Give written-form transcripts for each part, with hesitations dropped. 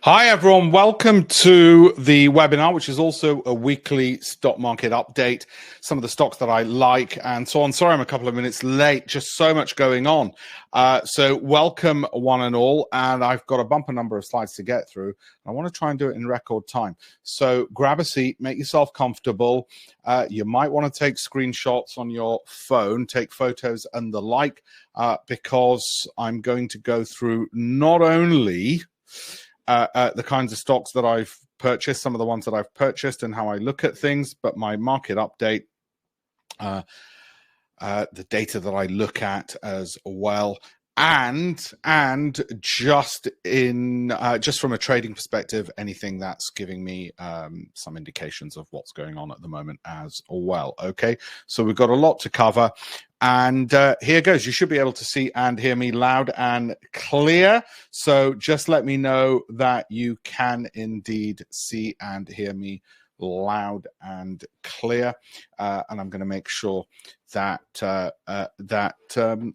Hi, everyone. Welcome to the webinar, which is also a weekly stock market update, some of the stocks that I like and so on. Sorry, I'm a couple of minutes late, just so much going on. So welcome one and all. And I've got a bumper number of slides to get through. I want to try and do it in record time. So grab a seat, make yourself comfortable. You might want to take screenshots on your phone, take photos and the like, because I'm going to go through not only the kinds of stocks that I've purchased, some of the ones that I've purchased and how I look at things, but my market update, the data that I look at as well. And just from a trading perspective, anything that's giving me some indications of what's going on at the moment as well. Okay, so we've got a lot to cover. And here goes. You should be able to see and hear me loud and clear. So just let me know that you can indeed see and hear me loud and clear. And I'm going to make sure that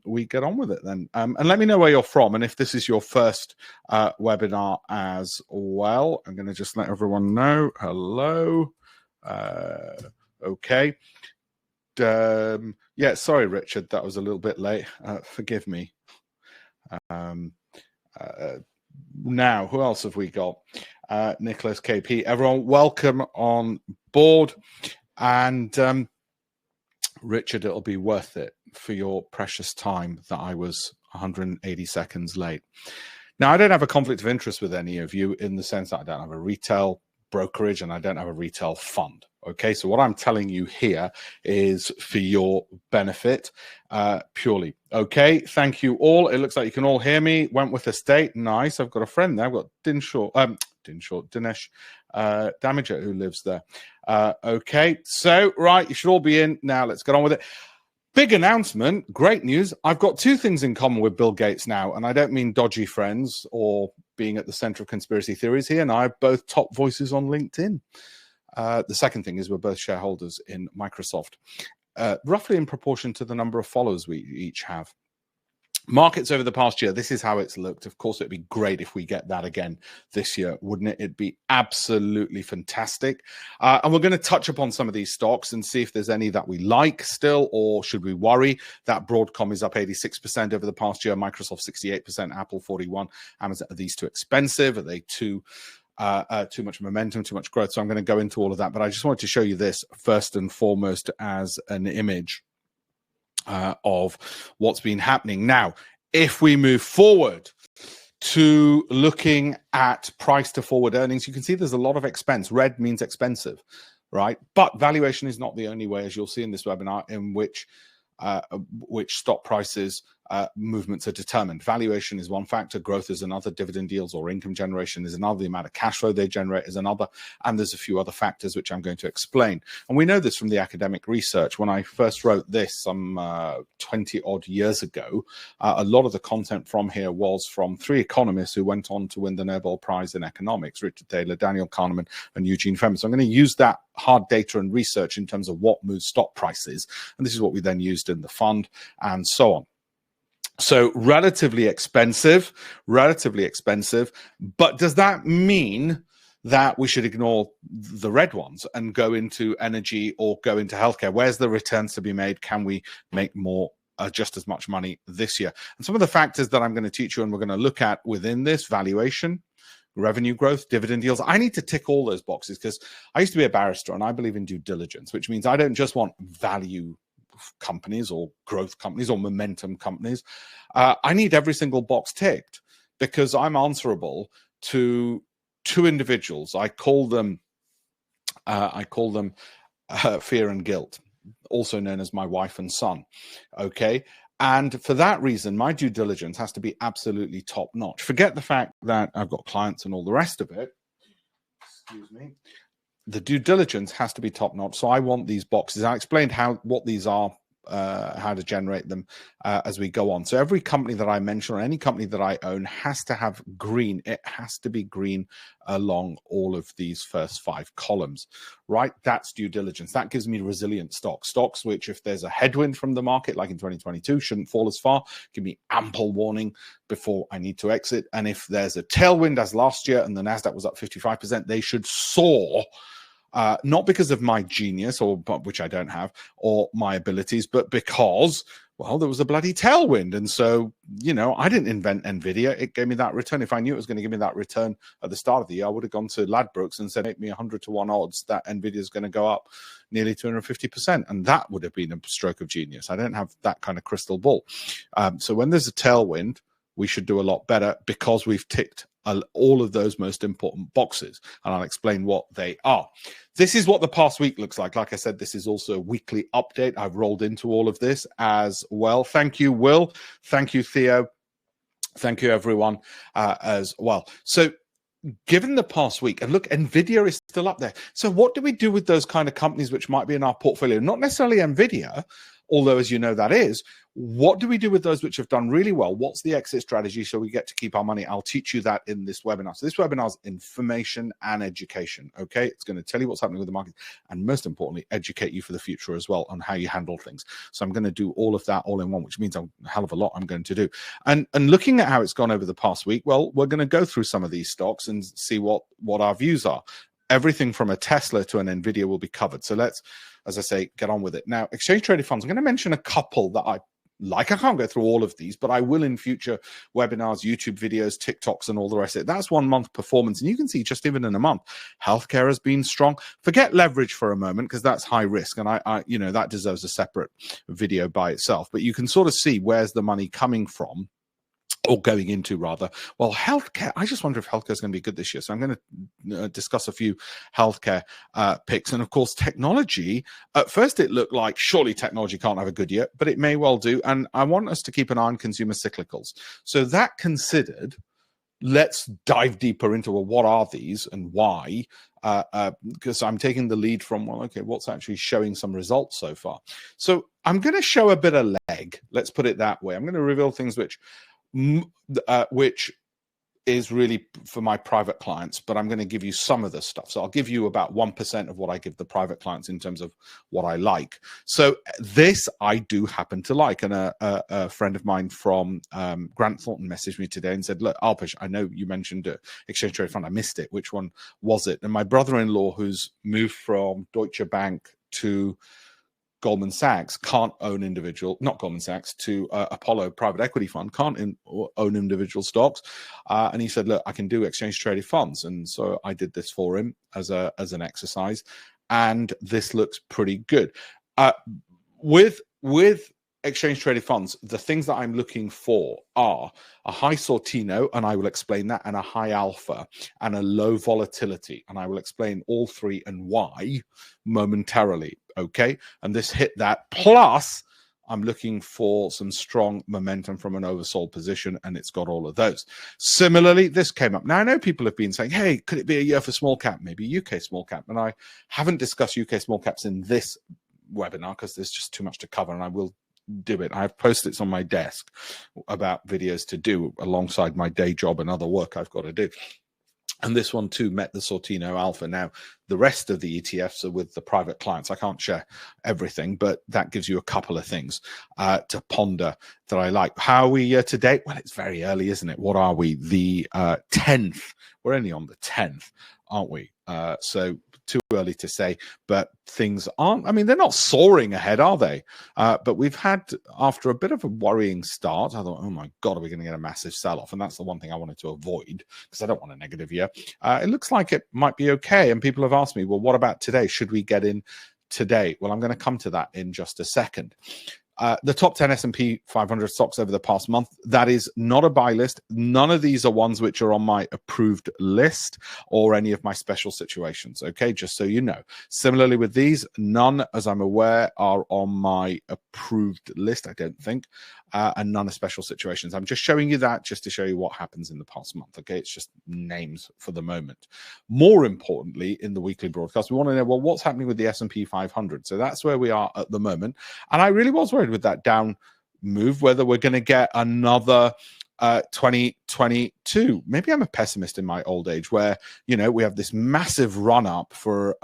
we get on with it then. And let me know where you're from. And if this is your first webinar as well, I'm going to just let everyone know. Hello. Okay. Yeah, sorry, Richard, that was a little bit late. Forgive me. Now, who else have we got? Nicholas KP. Everyone, welcome on board. And Richard, it'll be worth it for your precious time that I was 180 seconds late. Now, I don't have a conflict of interest with any of you in the sense that I don't have a retail brokerage and I don't have a retail fund. Okay, so what I'm telling you here is for your benefit purely. Okay, thank you all. It looks like you can all hear me. Wentworth Estate, nice. I've got a friend there. I've got Dinesh Damager who lives there. Okay, so right, you should all be in. Now let's get on with it. Big announcement, great news. I've got two things in common with Bill Gates now, and I don't mean dodgy friends or being at the center of conspiracy theories. He and I are both top voices on LinkedIn. The second thing is we're both shareholders in Microsoft, roughly in proportion to the number of followers we each have. Markets over the past year, this is how it's looked. Of course, it'd be great if we get that again this year, wouldn't it? It'd be absolutely fantastic. And we're going to touch upon some of these stocks and see if there's any that we like still, or should we worry that Broadcom is up 86% over the past year, Microsoft 68%, Apple 41%. Amazon, are these too expensive? Are they too much momentum, too much growth? So I'm going to go into all of that. But I just wanted to show you this first and foremost as an image of what's been happening. Now, if we move forward to looking at price to forward earnings, you can see there's a lot of expense. Red means expensive, right? But valuation is not the only way, as you'll see in this webinar, in which stock prices movements are determined. Valuation is one factor, growth is another, dividend yields or income generation is another, the amount of cash flow they generate is another, and there's a few other factors which I'm going to explain. And we know this from the academic research. When I first wrote this some 20 odd years ago, a lot of the content from here was from three economists who went on to win the Nobel Prize in economics, Richard Thaler, Daniel Kahneman, and Eugene Fama. So I'm going to use that hard data and research in terms of what moves stock prices, and this is what we then used in the fund and so on. So relatively expensive, but does that mean that we should ignore the red ones and go into energy or go into healthcare? Where's the returns to be made? Can we make more, just as much money this year? And some of the factors that I'm going to teach you and we're going to look at within this: valuation, revenue growth, dividend yields. I need to tick all those boxes because I used to be a barrister and I believe in due diligence, which means I don't just want value companies or growth companies or momentum companies. I need every single box ticked because I'm answerable to two individuals. I call them fear and guilt, also known as my wife and son. Okay. And for that reason, my due diligence has to be absolutely top notch. Forget the fact that I've got clients and all the rest of it. Excuse me. The due diligence has to be top notch. So I want these boxes. I explained what these are generate them as we go on. So every company that I mention or any company that I own has to have green. It has to be green along all of these first 5 columns, right? That's due diligence. That gives me resilient stocks which, if there's a headwind from the market, like in 2022, shouldn't fall as far, give me ample warning before I need to exit. And if there's a tailwind, as last year, and the NASDAQ was up 55%, they should soar. Not because of my genius, which I don't have, or my abilities, but because, well, there was a bloody tailwind. And so, I didn't invent Nvidia. It gave me that return. If I knew it was going to give me that return at the start of the year, I would have gone to Ladbrokes and said, make me 100 to 1 odds that Nvidia is going to go up nearly 250%. And that would have been a stroke of genius. I don't have that kind of crystal ball. So when there's a tailwind, we should do a lot better because we've ticked all of those most important boxes, and I'll explain what they are. This is what the past week looks like. Like I said, this is also a weekly update. I've rolled into all of this as well. Thank you, Will. Thank you, Theo. Thank you, everyone, as well. So given the past week, and look, Nvidia is still up there. So what do we do with those kind of companies which might be in our portfolio? Not necessarily Nvidia, although, as you know, that is. What do we do with those which have done really well? What's the exit strategy so we get to keep our money? I'll teach you that in this webinar. So this webinar is information and education, okay? It's going to tell you what's happening with the market and, most importantly, educate you for the future as well on how you handle things. So I'm going to do all of that all in one, which means a hell of a lot I'm going to do. And looking at how it's gone over the past week, well, we're going to go through some of these stocks and see what our views are. Everything from a Tesla to an Nvidia will be covered. So let's, as I say, get on with it. Now, exchange traded funds, I'm going to mention a couple that I like. I can't go through all of these, but I will in future webinars, YouTube videos, TikToks, and all the rest of it. That's 1 month performance. And you can see just even in a month, healthcare has been strong. Forget leverage for a moment, because that's high risk. And I that deserves a separate video by itself. But you can sort of see where's the money coming from, or going into, rather. Well, healthcare, I just wonder if healthcare is going to be good this year. So I'm going to discuss a few healthcare picks. And of course, technology, at first it looked like surely technology can't have a good year, but it may well do. And I want us to keep an eye on consumer cyclicals. So that considered, let's dive deeper into, well, what are these and why? Because I'm taking the lead from, well, okay, what's actually showing some results so far? So I'm going to show a bit of leg. Let's put it that way. I'm going to reveal things which is really for my private clients, but I'm going to give you some of the stuff. So I'll give you about 1% of what I give the private clients in terms of what I like. So this I do happen to like. And a friend of mine from Grant Thornton messaged me today and said, look, Alpesh, I know you mentioned exchange traded fund. I missed it. Which one was it? And my brother-in-law, who's moved from Deutsche Bank to Goldman Sachs, can't own not Goldman Sachs, to Apollo Private Equity Fund, can't own individual stocks. And he said, look, I can do exchange traded funds. And so I did this for him as an exercise. And this looks pretty good. With exchange traded funds, the things that I'm looking for are a high Sortino, and I will explain that, and a high alpha, and a low volatility. And I will explain all three and why momentarily. Okay. And this hit that. Plus, I'm looking for some strong momentum from an oversold position, and it's got all of those. Similarly, this came up. Now, I know people have been saying, hey, could it be a year for small cap? Maybe UK small cap. And I haven't discussed UK small caps in this webinar because there's just too much to cover, and I will do it. I have post-its on my desk about videos to do alongside my day job and other work I've got to do. And this one too met the Sortino Alpha. Now, the rest of the ETFs are with the private clients. I can't share everything, but that gives you a couple of things to ponder that I like. How are we to date? Well, it's very early, isn't it? What are we? The 10th. We're only on the 10th, aren't we? So too early to say, but things aren't, I mean, they're not soaring ahead, are they? But we've had, after a bit of a worrying start, I thought, oh my God, are we going to get a massive sell-off? And that's the one thing I wanted to avoid, because I don't want a negative year. It looks like it might be okay. And people have asked me, well, what about today? Should we get in today? Well, I'm going to come to that in just a second. The top 10 S&P 500 stocks over the past month. That is not a buy list. None of these are ones which are on my approved list or any of my special situations. Okay, just so you know. Similarly with these, none, as I'm aware, are on my approved list, I don't think, and none are special situations. I'm just showing you that just to show you what happens in the past month. Okay, it's just names for the moment. More importantly, in the weekly broadcast, we want to know, well, what's happening with the S&P 500? So that's where we are at the moment. And I really was worried with that down move, whether we're going to get another 2022. Maybe I'm a pessimist in my old age where, you know, we have this massive run up for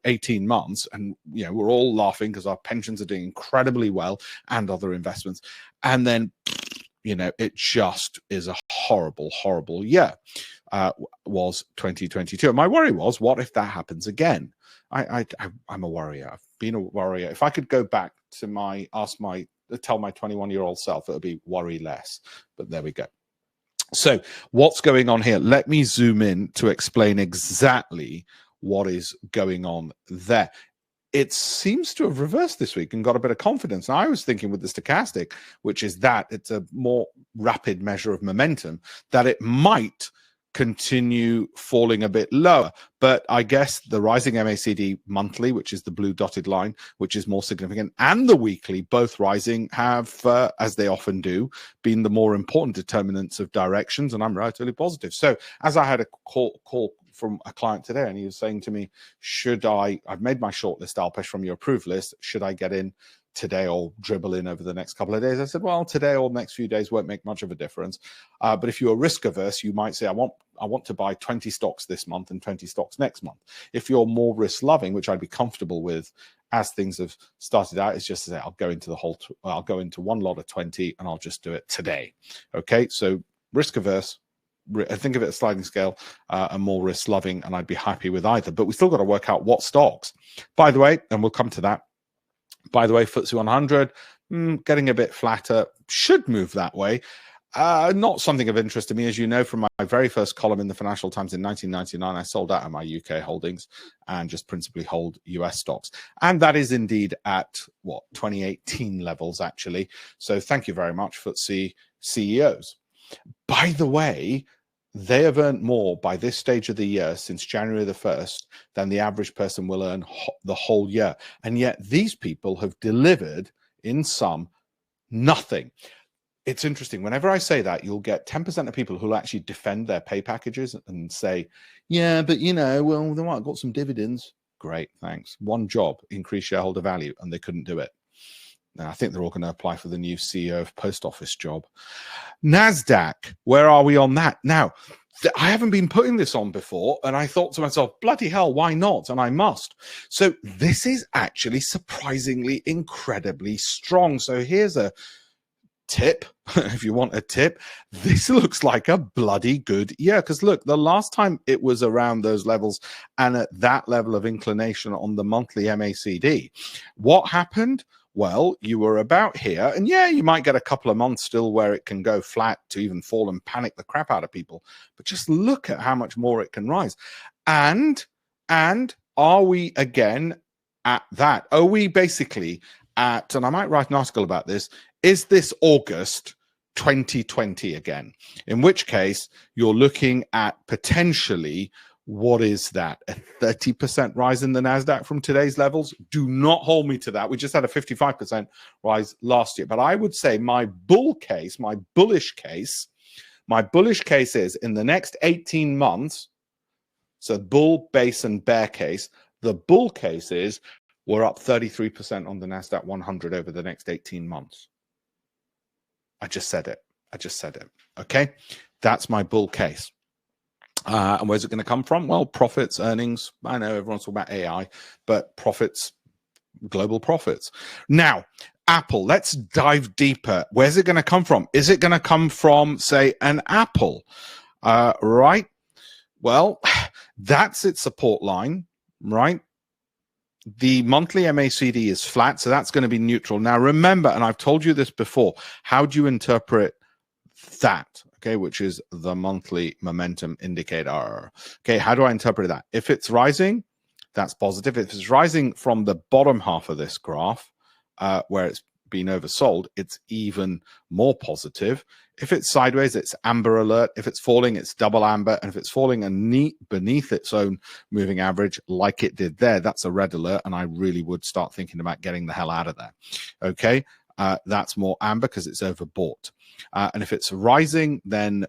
18 months and, you know, we're all laughing because our pensions are doing incredibly well and other investments. And then, you know, it just is a horrible, horrible year. Was 2022. And my worry was, what if that happens again? I'm a worrier. I've been a worrier. If I could go back to tell my 21-year-old self, it would be worry less. But there we go. So what's going on here? Let me zoom in to explain exactly what is going on there. It seems to have reversed this week and got a bit of confidence. And I was thinking with the stochastic, which is that it's a more rapid measure of momentum, that it might continue falling a bit lower. But I guess the rising MACD monthly, which is the blue dotted line, which is more significant, and the weekly, both rising, have, as they often do, been the more important determinants of directions, and I'm relatively positive. So as I had a call from a client today, and he was saying to me, I've made my shortlist, Alpesh, from your approved list, should I get in today or dribble in over the next couple of days? I said, well, today or the next few days won't make much of a difference. But if you're risk averse, you might say, I want to buy 20 stocks this month and 20 stocks next month. If you're more risk loving, which I'd be comfortable with as things have started out, is just to say, I'll go into one lot of 20 and I'll just do it today. Okay. So risk averse, I think of it as sliding scale, and more risk loving, and I'd be happy with either. But we still got to work out what stocks. By the way, and we'll come to that. By the way, FTSE 100, getting a bit flatter, should move that way. Not something of interest to me. As you know, from my very first column in the Financial Times in 1999, I sold out of my UK holdings and just principally hold US stocks. And that is indeed at, 2018 levels, actually. So thank you very much, FTSE CEOs. By the way, they have earned more by this stage of the year since January the 1st than the average person will earn the whole year. And yet these people have delivered in sum nothing. It's interesting. Whenever I say that, you'll get 10% of people who'll actually defend their pay packages and say, yeah, but you know, well, they might have got some dividends. Great, thanks. One job, increase shareholder value, and they couldn't do it. Now, I think they're all going to apply for the new CEO of Post Office job. NASDAQ, where are we on that? Now, I haven't been putting this on before, and I thought to myself, bloody hell, why not? And I must. So this is actually surprisingly incredibly strong. So here's a tip, if you want a tip. This looks like a bloody good year, because look, the last time it was around those levels and at that level of inclination on the monthly MACD, what happened? Well, you were about here, and yeah, you might get a couple of months still where it can go flat to even fall and panic the crap out of people. But just look at how much more it can rise. And are we again at that? Are we basically at, and I might write an article about this, is this August 2020 again? In which case, you're looking at potentially, what is that? A 30% rise in the NASDAQ from today's levels? Do not hold me to that. We just had a 55% rise last year. But I would say my bullish case is in the next 18 months, so bull, base, and bear case, the bull case is we're up 33% on the NASDAQ 100 over the next 18 months. I just said it. Okay? That's my bull case. And where's it going to come from? Well, profits, earnings. I know everyone's talking about AI, but profits, global profits. Now, Apple, let's dive deeper. Where's it going to come from? Is it going to come from, say, an Apple? Right? Well, that's its support line, right? The monthly MACD is flat, so that's going to be neutral. Now, remember, and I've told you this before, how do you interpret that? Okay, which is the monthly momentum indicator. Okay, how do I interpret that? If it's rising, that's positive. If it's rising from the bottom half of this graph, where it's been oversold, it's even more positive. If it's sideways, it's amber alert. If it's falling, it's double amber. And if it's falling beneath its own moving average, like it did there, that's a red alert. And I really would start thinking about getting the hell out of there. Okay, that's more amber because it's overbought. And if it's rising, then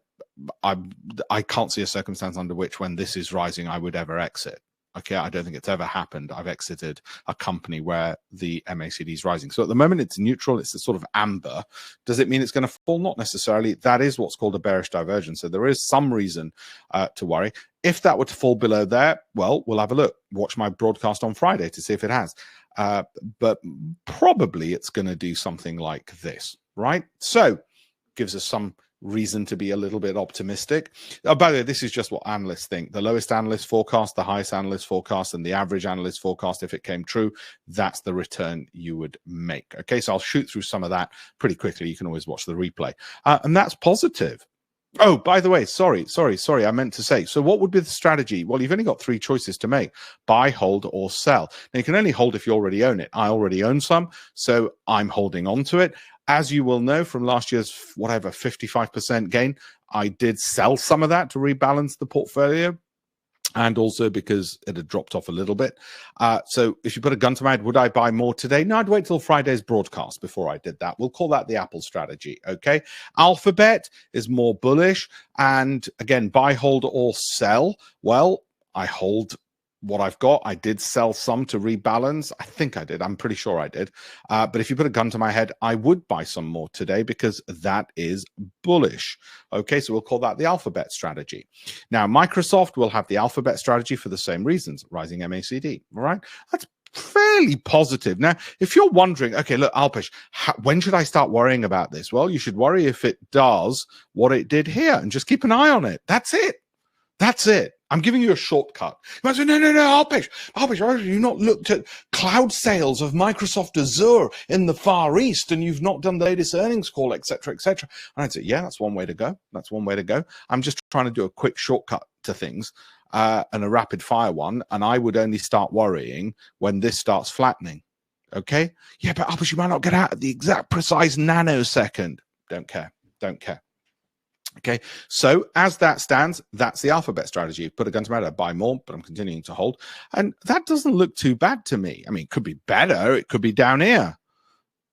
I can't see a circumstance under which, when this is rising, I would ever exit. Okay, I don't think it's ever happened. I've exited a company where the MACD is rising. So at the moment, it's neutral. It's a sort of amber. Does it mean it's going to fall? Not necessarily. That is what's called a bearish divergence. So there is some reason to worry. If that were to fall below there, well, we'll have a look. Watch my broadcast on Friday to see if it has. But probably it's going to do something like this, right? So gives us some reason to be a little bit optimistic. By the way, this is just what analysts think. The lowest analyst forecast, the highest analyst forecast, and the average analyst forecast, if it came true, that's the return you would make. Okay, so I'll shoot through some of that pretty quickly. You can always watch the replay. And that's positive. Oh, by the way, sorry. I meant to say, so what would be the strategy? Well, you've only got three choices to make: buy, hold, or sell. Now, you can only hold if you already own it. I already own some, so I'm holding on to it. As you will know from last year's, 55% gain, I did sell some of that to rebalance the portfolio, and also because it had dropped off a little bit. So if you put a gun to my head, would I buy more today? No, I'd wait till Friday's broadcast before I did that. We'll call that the Apple strategy, okay? Alphabet is more bullish, and again, buy, hold, or sell. Well, I hold what I've got. I did sell some to rebalance. I think I did. I'm pretty sure I did. But if you put a gun to my head, I would buy some more today because that is bullish. Okay, so we'll call that the Alphabet strategy. Now, Microsoft will have the Alphabet strategy for the same reasons, rising MACD. All right, that's fairly positive. Now, if you're wondering, okay, look, Alpesh, when should I start worrying about this? Well, you should worry if it does what it did here and just keep an eye on it. That's it. That's it. I'm giving you a shortcut. You might say, no, Alpesh, have you not looked at cloud sales of Microsoft Azure in the Far East, and you've not done the latest earnings call, etc., etc.? And I'd say, yeah, that's one way to go. That's one way to go. I'm just trying to do a quick shortcut to things and a rapid fire one, and I would only start worrying when this starts flattening. Okay? Yeah, but Alpesh, you might not get out at the exact precise nanosecond. Don't care. Okay, so as that stands, that's the Alphabet strategy. Put a gun to my head, I'd buy more, but I'm continuing to hold. And that doesn't look too bad to me. I mean, it could be better. It could be down here.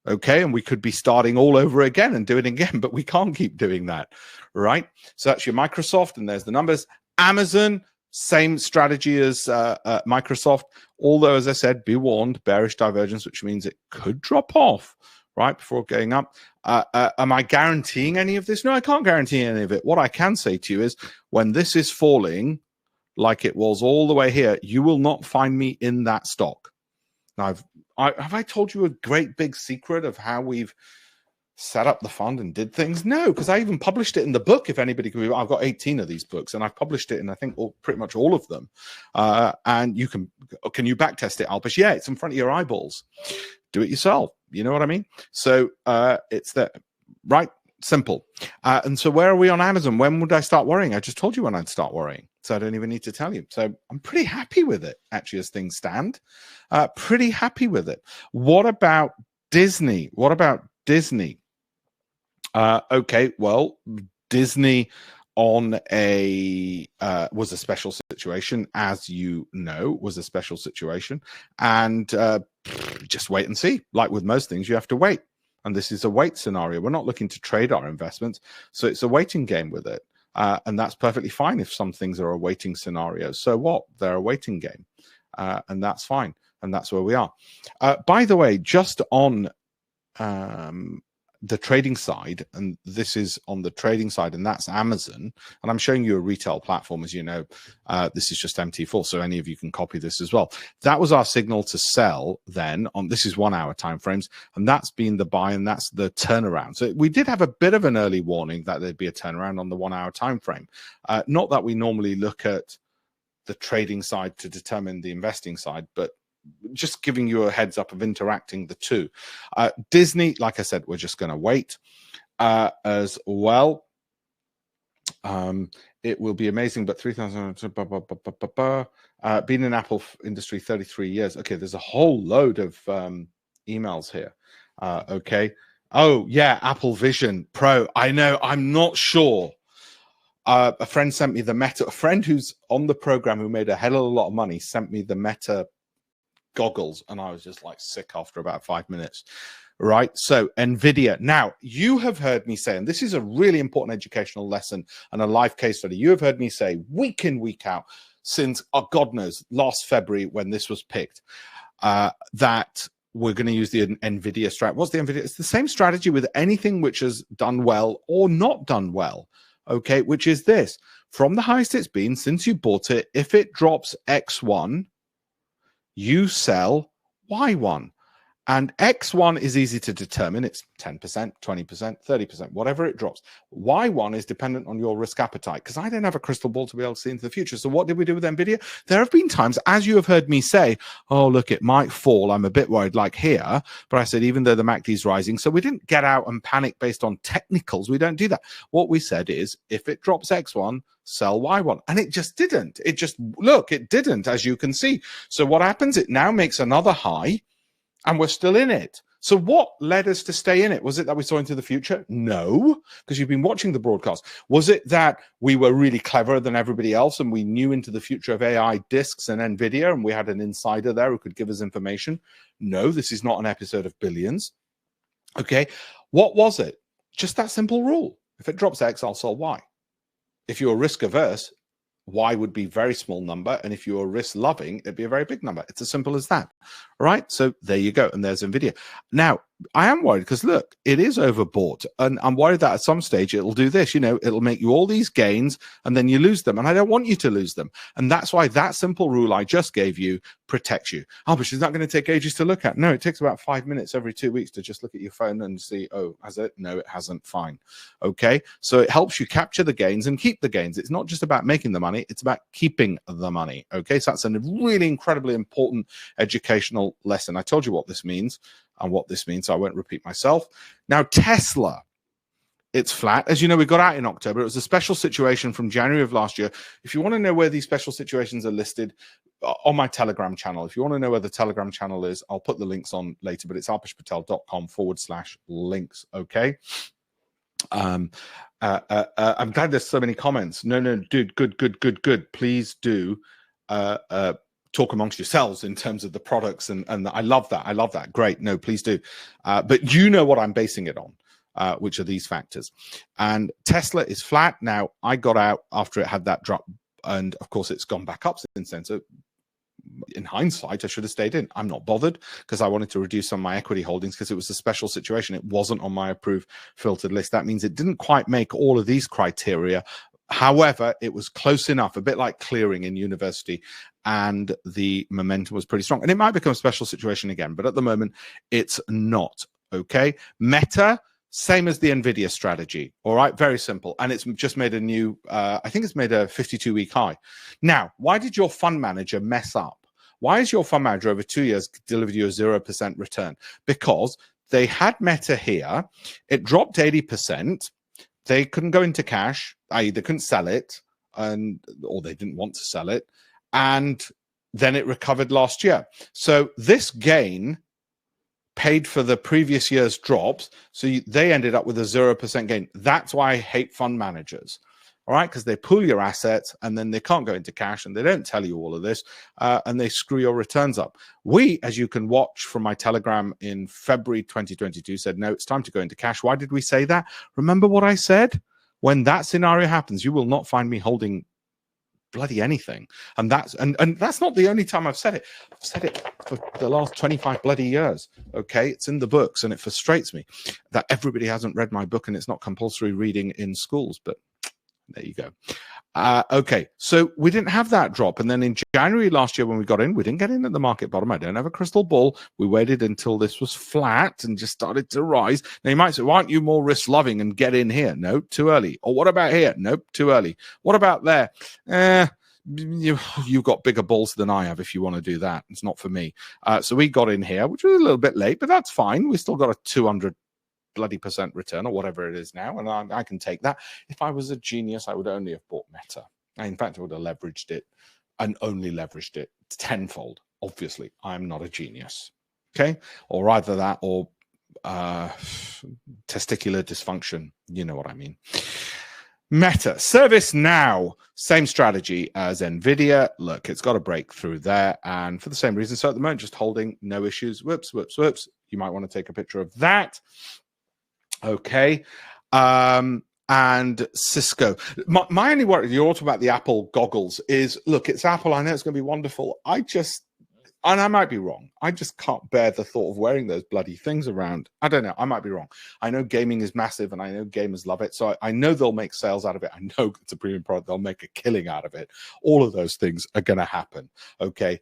Okay, and we could be starting all over again and doing it again, but we can't keep doing that, right? So that's your Microsoft, and there's the numbers. Amazon, same strategy as Microsoft, although, as I said, be warned, bearish divergence, which means it could drop off right before going up. Am I guaranteeing any of this? No, I can't guarantee any of it. What I can say to you is when this is falling like it was all the way here, you will not find me in that stock. Now, have I told you a great big secret of how we've set up the fund and did things? No, because I even published it in the book. If anybody can, I've got 18 of these books, and I've published it in, I think, pretty much all of them. And you can you backtest it, Alpesh? Yeah, it's in front of your eyeballs. Do it yourself. You know what I mean? So it's that, right? Simple. And so where are we on Amazon? When would I start worrying? I just told you when I'd start worrying. So I don't even need to tell you. So I'm pretty happy with it, actually, as things stand. Pretty happy with it. What about Disney? Okay, well, Disney on a was a special situation, as you know, was a special situation, and just wait and see. Like with most things, you have to wait, and this is a wait scenario. We're not looking to trade our investments, so it's a waiting game with it, and that's perfectly fine if some things are a waiting scenario. So what? They're a waiting game, and that's fine, and that's where we are. By the way, just on the trading side, and this is on the trading side, and that's Amazon, and I'm showing you a retail platform, as you know. This is just MT4, so any of you can copy this as well. That was our signal to sell then on, this is 1 hour time frames, and that's been the buy, and that's the turnaround. So we did have a bit of an early warning that there'd be a turnaround on the 1 hour time frame. Not that we normally look at the trading side to determine the investing side, but just giving you a heads up of interacting the two. Disney, like I said, we're just going to wait as well. It will be amazing, but 3,000, been in Apple industry 33 years. Okay, there's a whole load of emails here. Okay. Oh, yeah, Apple Vision Pro. I know. I'm not sure. A friend sent me the Meta. A friend who's on the program who made a hell of a lot of money sent me the Meta goggles, and I was just like sick after about 5 minutes. Right. So Nvidia. Now, you have heard me say, and this is a really important educational lesson and a live case study. You have heard me say week in, week out since, God knows, last February when this was picked, that we're going to use the Nvidia strategy. What's the Nvidia? It's the same strategy with anything which has done well or not done well. Okay, which is this: from the highest it's been since you bought it, if it drops X1, you sell Y1. And X1 is easy to determine. It's 10%, 20%, 30%, whatever it drops. Y1 is dependent on your risk appetite, because I don't have a crystal ball to be able to see into the future. So what did we do with Nvidia? There have been times, as you have heard me say, oh, look, it might fall. I'm a bit worried, like here. But I said, even though the MACD is rising, so we didn't get out and panic based on technicals. We don't do that. What we said is, if it drops X1, sell Y1. And it just didn't. It just, look, it didn't, as you can see. So what happens? It now makes another high, and we're still in it. So what led us to stay in it? Was it that we saw into the future? No, because you've been watching the broadcast. Was it that we were really cleverer than everybody else and we knew into the future of AI disks and Nvidia, and we had an insider there who could give us information? No, this is not an episode of Billions. Okay, what was it? Just that simple rule. If it drops X, I'll sell Y. If you're risk averse, Y would be a very small number, and if you're risk loving, it'd be a very big number. It's as simple as that. All right, so there you go, and there's Nvidia. Now, I am worried because look, it is overbought, and I'm worried that at some stage it'll do this. You know, it'll make you all these gains, and then you lose them, and I don't want you to lose them. And that's why that simple rule I just gave you protects you. Alpesh, it's not going to take ages to look at. No, it takes about 5 minutes every 2 weeks to just look at your phone and see, oh, has it? No, it hasn't. Fine. Okay, so it helps you capture the gains and keep the gains. It's not just about making the money, it's about keeping the money. Okay, so that's a really incredibly important educational lesson. I told you what this means and what this means, so I won't repeat myself. Now, Tesla, it's flat. As you know, we got out in October. It was a special situation from January of last year. If you want to know where these special situations are listed, on my Telegram channel. If you want to know where the Telegram channel is, I'll put the links on later, but it's alpeshpatel.com/links. Okay. I'm glad there's so many comments. No, dude, good. Please do talk amongst yourselves in terms of the products, and I love that. Great. No, please do. But you know what I'm basing it on, which are these factors. And Tesla is flat. Now, I got out after it had that drop, and of course it's gone back up since then. So in hindsight, I should have stayed in. I'm not bothered because I wanted to reduce some of my equity holdings because it was a special situation. It wasn't on my approved filtered list. That means it didn't quite make all of these criteria. However, it was close enough, a bit like clearing in university, and the momentum was pretty strong. And it might become a special situation again, but at the moment, it's not. Okay. Meta, same as the Nvidia strategy. All right. Very simple. And it's just made a new, I think it's made a 52-week high. Now, why did your fund manager mess up? Why has your fund manager over 2 years delivered you a 0% return? Because they had Meta here. It dropped 80%. They couldn't go into cash, i.e. they couldn't sell it, or they didn't want to sell it. And then it recovered last year. So this gain paid for the previous year's drops. So they ended up with a 0% gain. That's why I hate fund managers. All right, because they pool your assets and then they can't go into cash, and they don't tell you all of this, and they screw your returns up. We, as you can watch from my Telegram in February 2022, said, no, it's time to go into cash. Why did we say that? Remember what I said? When that scenario happens, you will not find me holding bloody anything. And that's not the only time I've said it. I've said it for the last 25 bloody years. Okay, it's in the books, and it frustrates me that everybody hasn't read my book and it's not compulsory reading in schools, but there you go. Okay, so we didn't have that drop. And then in January last year when we got in, we didn't get in at the market bottom. I don't have a crystal ball. We waited until this was flat and just started to rise. Now you might say, why aren't you more risk loving and get in here? No, too early. Or what about here? Nope, too early. What about there? You've got bigger balls than I have if you want to do that. It's not for me. So we got in here, which was a little bit late, but that's fine. We still got a 200% return or whatever it is now, and I can take that. If I was a genius, I would only have bought Meta. In fact, I would have leveraged it and only leveraged it tenfold. Obviously, I'm not a genius. Okay, or either that or testicular dysfunction. You know what I mean. Meta, ServiceNow, same strategy as Nvidia. Look, it's got a breakthrough there, and for the same reason. So at the moment, just holding, no issues. Whoops, whoops, whoops. You might want to take a picture of that. Okay. And Cisco. My only worry, you're talking about the Apple goggles, is, look, it's Apple. I know it's going to be wonderful. And I might be wrong. I just can't bear the thought of wearing those bloody things around. I don't know. I might be wrong. I know gaming is massive, and I know gamers love it. So I know they'll make sales out of it. I know it's a premium product. They'll make a killing out of it. All of those things are going to happen. Okay.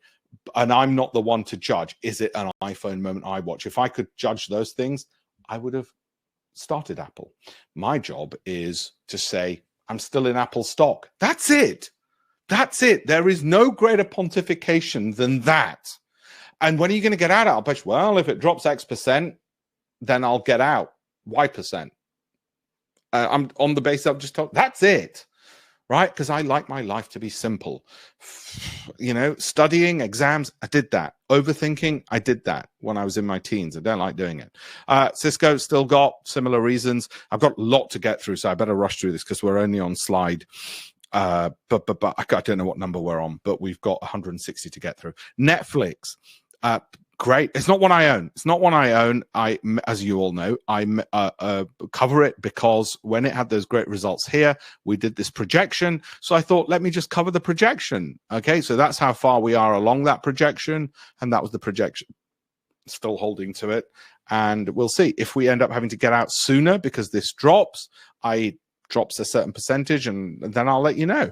And I'm not the one to judge. Is it an iPhone moment iWatch? If I could judge those things, I would have started Apple. My job is to say, I'm still in Apple stock. That's it. That's it. There is no greater pontification than that. And when are you going to get out of Alpesh? Well, if it drops X percent, then I'll get out Y percent. I'm on the basis I've just told. That's it. Right? Because I like my life to be simple. You know, studying, exams, I did that. Overthinking, I did that when I was in my teens. I don't like doing it. Cisco still got similar reasons. I've got a lot to get through, so I better rush through this because we're only on slide. But I don't know what number we're on, but we've got 160 to get through. Netflix, great. It's not one I own. It's not one I own. As you all know, I cover it because when it had those great results here, we did this projection. So I thought, let me just cover the projection. Okay, so that's how far we are along that projection, and that was the projection. Still holding to it, and we'll see if we end up having to get out sooner because this drops. Drops a certain percentage, and then I'll let you know.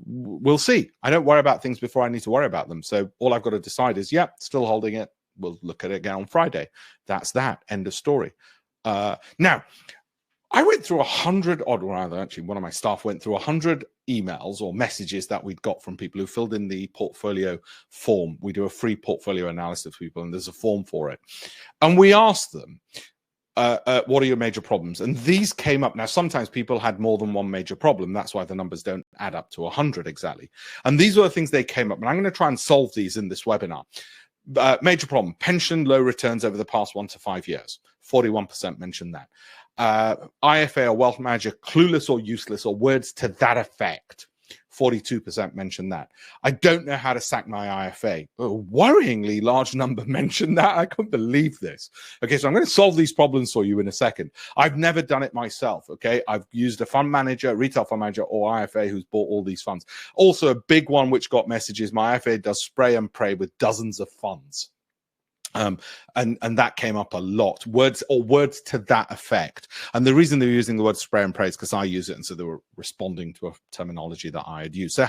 We'll see. I don't worry about things before I need to worry about them. So all I've got to decide is, still holding it. We'll look at it again on Friday. That's that. End of story. Now, I went through 100 odd, rather, actually, one of my staff went through 100 emails or messages that we'd got from people who filled in the portfolio form. We do a free portfolio analysis for people, and there's a form for it. And we asked them, what are your major problems? And these came up. Now, sometimes people had more than one major problem. That's why the numbers don't add up to 100 exactly. And these were the things they came up. And I'm going to try and solve these in this webinar. Major problem, pension low returns over the past 1 to 5 years. 41% mentioned that. IFA or wealth manager, clueless or useless, or words to that effect. 42% mentioned that. I don't know how to sack my IFA. A worryingly large number mentioned that. I couldn't believe this. Okay, so I'm going to solve these problems for you in a second. I've never done it myself, okay? I've used a fund manager, retail fund manager, or IFA who's bought all these funds. Also, a big one which got messages, my IFA does spray and pray with dozens of funds. And that came up a lot. Words to that effect. And the reason they're using the word spray and pray is because I use it, and so they were responding to a terminology that I had used. So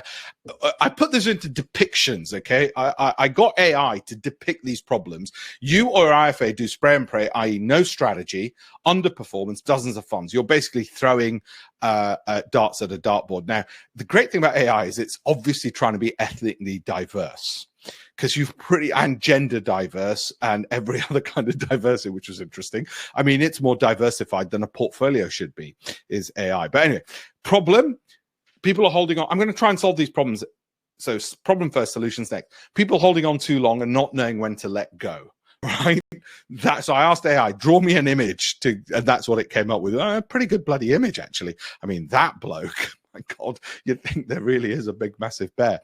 I put this into depictions, okay? I got AI to depict these problems. You or IFA do spray and pray, i.e. no strategy, underperformance, dozens of funds. You're basically throwing darts at a dartboard. Now, the great thing about AI is it's obviously trying to be ethnically diverse, because you've and gender diverse and every other kind of diversity, which was interesting. I mean, it's more diversified than a portfolio should be, is AI. But anyway, problem, people are holding on. I'm going to try and solve these problems. So problem first, solutions next. People holding on too long and not knowing when to let go, right? So I asked AI, draw me an image, and that's what it came up with. A pretty good bloody image, actually. I mean, that bloke, my God, you'd think there really is a big, massive bear.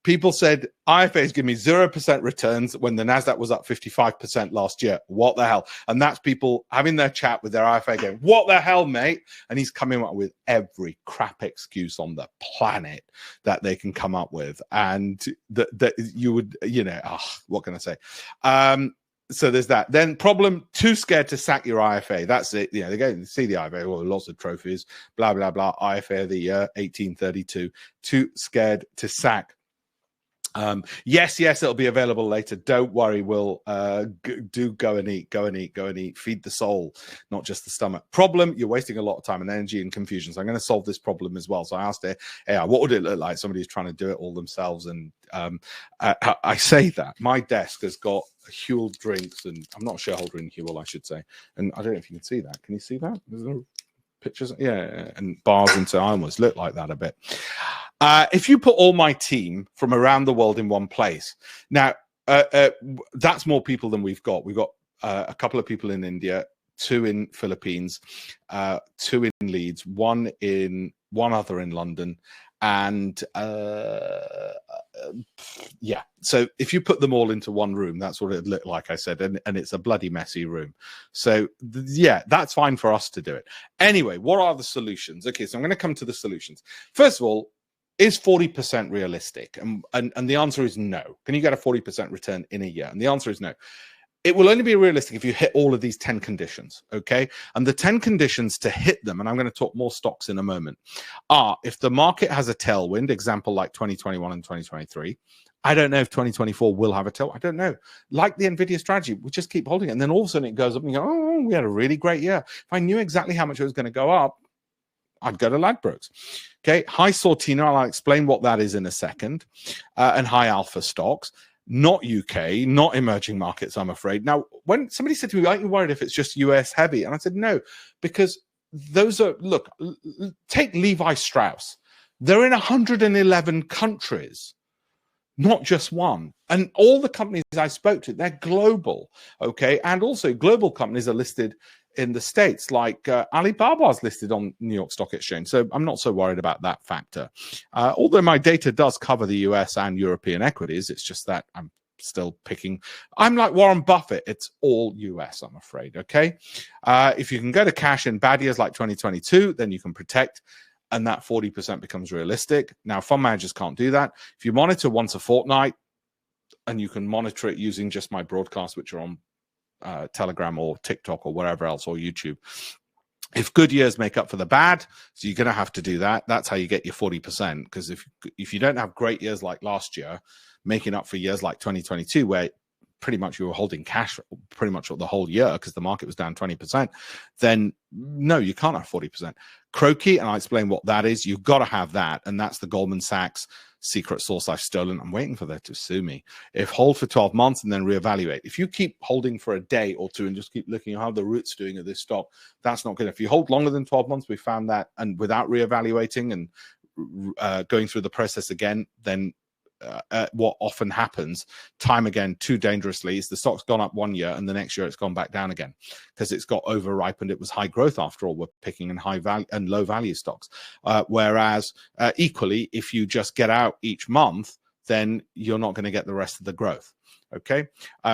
People said IFAs give me 0% returns when the NASDAQ was up 55% last year. What the hell? And that's people having their chat with their IFA going, what the hell, mate? And he's coming up with every crap excuse on the planet that they can come up with. And that you would, what can I say? So there's that. Then problem, too scared to sack your IFA. That's it. They go and see the IFA. Well, lots of trophies, blah, blah, blah. IFA of the year, 1832. Too scared to sack. Yes, it'll be available later. Don't worry. We'll go and eat. Feed the soul, not just the stomach. Problem, you're wasting a lot of time and energy and confusion. So I'm going to solve this problem as well. So I asked AI, what would it look like? Somebody's trying to do it all themselves. And I say that my desk has got Huel drinks, and I'm not a shareholder in Huel, I should say. And I don't know if you can see that. Can you see that? There's no pictures. Yeah. And bars into I almost look like that a bit. If you put all my team from around the world in one place, now that's more people than we've got. We've got a couple of people in India, 2 in Philippines, 2 in Leeds, one other in London, and yeah. So if you put them all into one room, that's what it looked like, I said, and it's a bloody messy room. So yeah, that's fine for us to do it. Anyway, what are the solutions? Okay, so I'm going to come to the solutions. First of all, is 40% realistic? And the answer is no. Can you get a 40% return in a year? And the answer is no. It will only be realistic if you hit all of these 10 conditions, okay? And the 10 conditions to hit them, and I'm going to talk more stocks in a moment, are if the market has a tailwind, example like 2021 and 2023. I don't know if 2024 will have a tailwind. I don't know. Like the Nvidia strategy, we just keep holding it. And then all of a sudden it goes up and you go, oh, we had a really great year. If I knew exactly how much it was going to go up, I'd go to Ladbrokes. Okay, high Sortino, I'll explain what that is in a second, and high alpha stocks. Not UK, not emerging markets, I'm afraid. Now, when somebody said to me, aren't you worried if it's just US heavy? And I said, no, because those are, look, take Levi Strauss. They're in 111 countries, not just one. And all the companies I spoke to, they're global, okay? And also global companies are listed in the States, like Alibaba's listed on New York Stock Exchange. So I'm not so worried about that factor. Although my data does cover the US and European equities, it's just that I'm still picking. I'm like Warren Buffett. It's all US, I'm afraid, okay? If you can go to cash in bad years like 2022, then you can protect, and that 40% becomes realistic. Now, fund managers can't do that. If you monitor once a fortnight, and you can monitor it using just my broadcasts, which are on Telegram or TikTok or wherever else, or YouTube. If good years make up for the bad, so you're going to have to do that. That's how you get your 40%. Because if you don't have great years like last year, making up for years like 2022, where pretty much you were holding cash pretty much the whole year because the market was down 20%, then no, you can't have 40%. Croaky, and I'll explain what that is. You've got to have that, and that's the Goldman Sachs secret source I've stolen. I'm waiting for them to sue me. If hold for 12 months and then reevaluate. If you keep holding for a day or two and just keep looking at how the root's doing of this stock, that's not good. If you hold longer than 12 months, we found that, and without reevaluating and going through the process again, then what often happens time again too dangerously is the stock's gone up 1 year and the next year it's gone back down again because it's got over ripened. It was high growth after all. We're picking in high value and low value stocks, whereas equally, if you just get out each month, then you're not going to get the rest of the growth. Okay,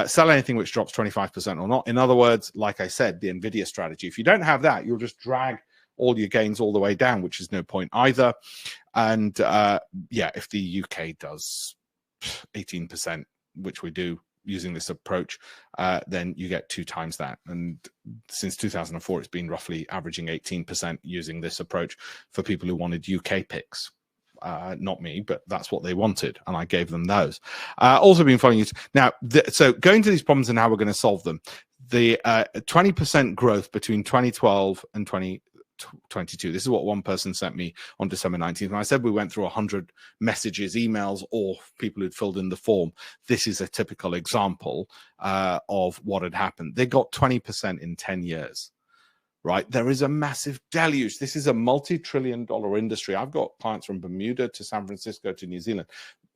sell anything which drops 25% or not. In other words, like I said, the Nvidia strategy, if you don't have that, you'll just drag all your gains all the way down, which is no point either. And yeah, if the UK does 18%, which we do using this approach, then you get 2 times that. And since 2004, it's been roughly averaging 18% using this approach for people who wanted UK picks. Not me, but that's what they wanted, and I gave them those. Also been following you. Now, so going to these problems and how we're going to solve them. The 20% growth between 2012 and 2022. This is what one person sent me on December 19th. And I said we went through 100 messages, emails, or people who'd filled in the form. This is a typical example of what had happened. They got 20% in 10 years. Right? There is a massive deluge. This is a multi-trillion-dollar industry. I've got clients from Bermuda to San Francisco to New Zealand.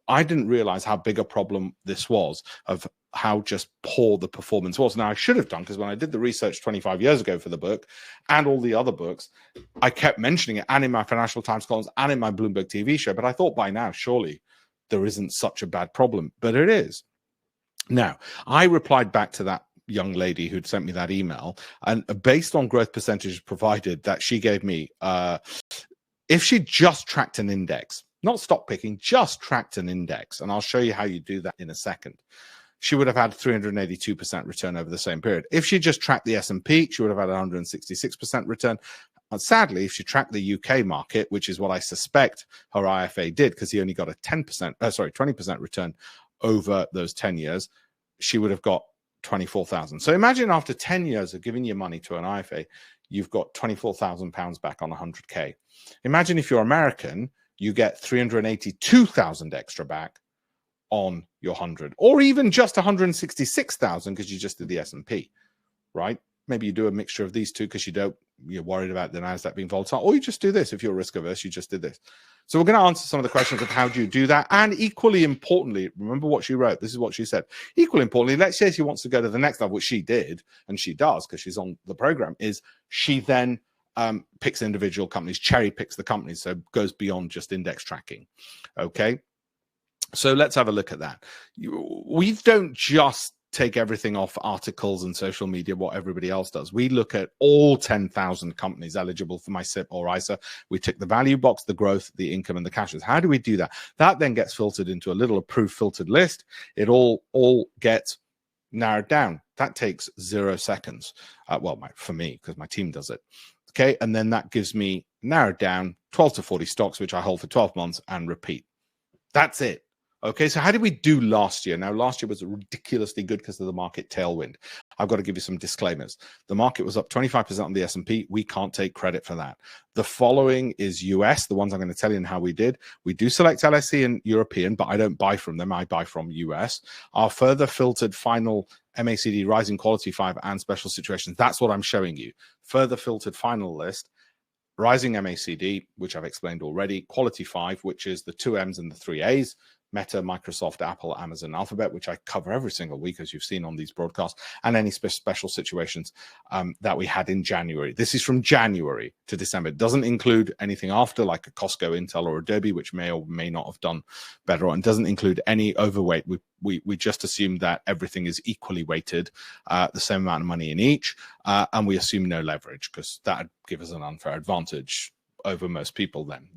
I didn't realize how big a problem this was, of how just poor the performance was. Now, I should have done, because when I did the research 25 years ago for the book and all the other books, I kept mentioning it, and in my Financial Times columns and in my Bloomberg TV show. But I thought by now, surely there isn't such a bad problem. But it is. Now, I replied back to that young lady who'd sent me that email, and based on growth percentages provided that she gave me, if she just tracked an index, not stock picking, just tracked an index, and I'll show you how you do that in a second, she would have had 382% return over the same period. If she just tracked the S&P, she would have had 166% return. And sadly, if she tracked the UK market, which is what I suspect her IFA did, because he only got a 20% return over those 10 years, she would have got 24,000. So imagine after 10 years of giving your money to an IFA, you've got 24,000 pounds back on 100K. Imagine if you're American, you get 382,000 extra back on your 100, or even just 166,000 because you just did the S&P, right? Maybe you do a mixture of these two because you're worried about the NASDAQ being volatile, or you just do this. If you're risk averse, you just did this. So we're going to answer some of the questions of how do you do that. And equally importantly, remember what she wrote. This is what she said. Equally importantly, let's say she wants to go to the next level, which she did, and she does because she's on the program, is she then picks individual companies, cherry picks the companies, so goes beyond just index tracking. Okay. So let's have a look at that. We don't just take everything off articles and social media, what everybody else does. We look at all 10,000 companies eligible for my SIP or ISA. We tick the value box, the growth, the income, and the cash flows. How do we do that? That then gets filtered into a little approved filtered list. It all gets narrowed down. That takes 0 seconds. For me, because my team does it. Okay, and then that gives me narrowed down 12 to 40 stocks, which I hold for 12 months and repeat. That's it. Okay, so how did we do last year? Now, last year was ridiculously good because of the market tailwind. I've got to give you some disclaimers. The market was up 25% on the S&P. We can't take credit for that. The following is US, the ones I'm going to tell you and how we did. We do select LSE and European, but I don't buy from them. I buy from US. Our further filtered final MACD, Rising Quality 5, and Special Situations. That's what I'm showing you. Further filtered final list. Rising MACD, which I've explained already. Quality 5, which is the 2 M's and the 3 A's. Meta, Microsoft, Apple, Amazon, Alphabet, which I cover every single week, as you've seen on these broadcasts, and any special situations that we had in January. This is from January to December. It doesn't include anything after, like a Costco, Intel, or Adobe, which may or may not have done better, and doesn't include any overweight. We just assume that everything is equally weighted, the same amount of money in each, and we assume no leverage, because that would give us an unfair advantage over most people. Then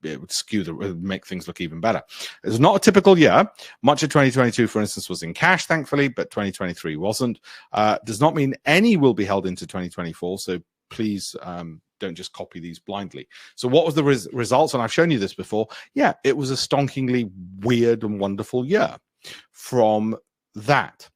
it would make things look even better. It's not a typical year. Much of 2022, for instance, was in cash, thankfully, but 2023 wasn't. Does not mean any will be held into 2024. So please don't just copy these blindly. So what was the results? And I've shown you this before. Yeah, it was a stonkingly weird and wonderful year from that.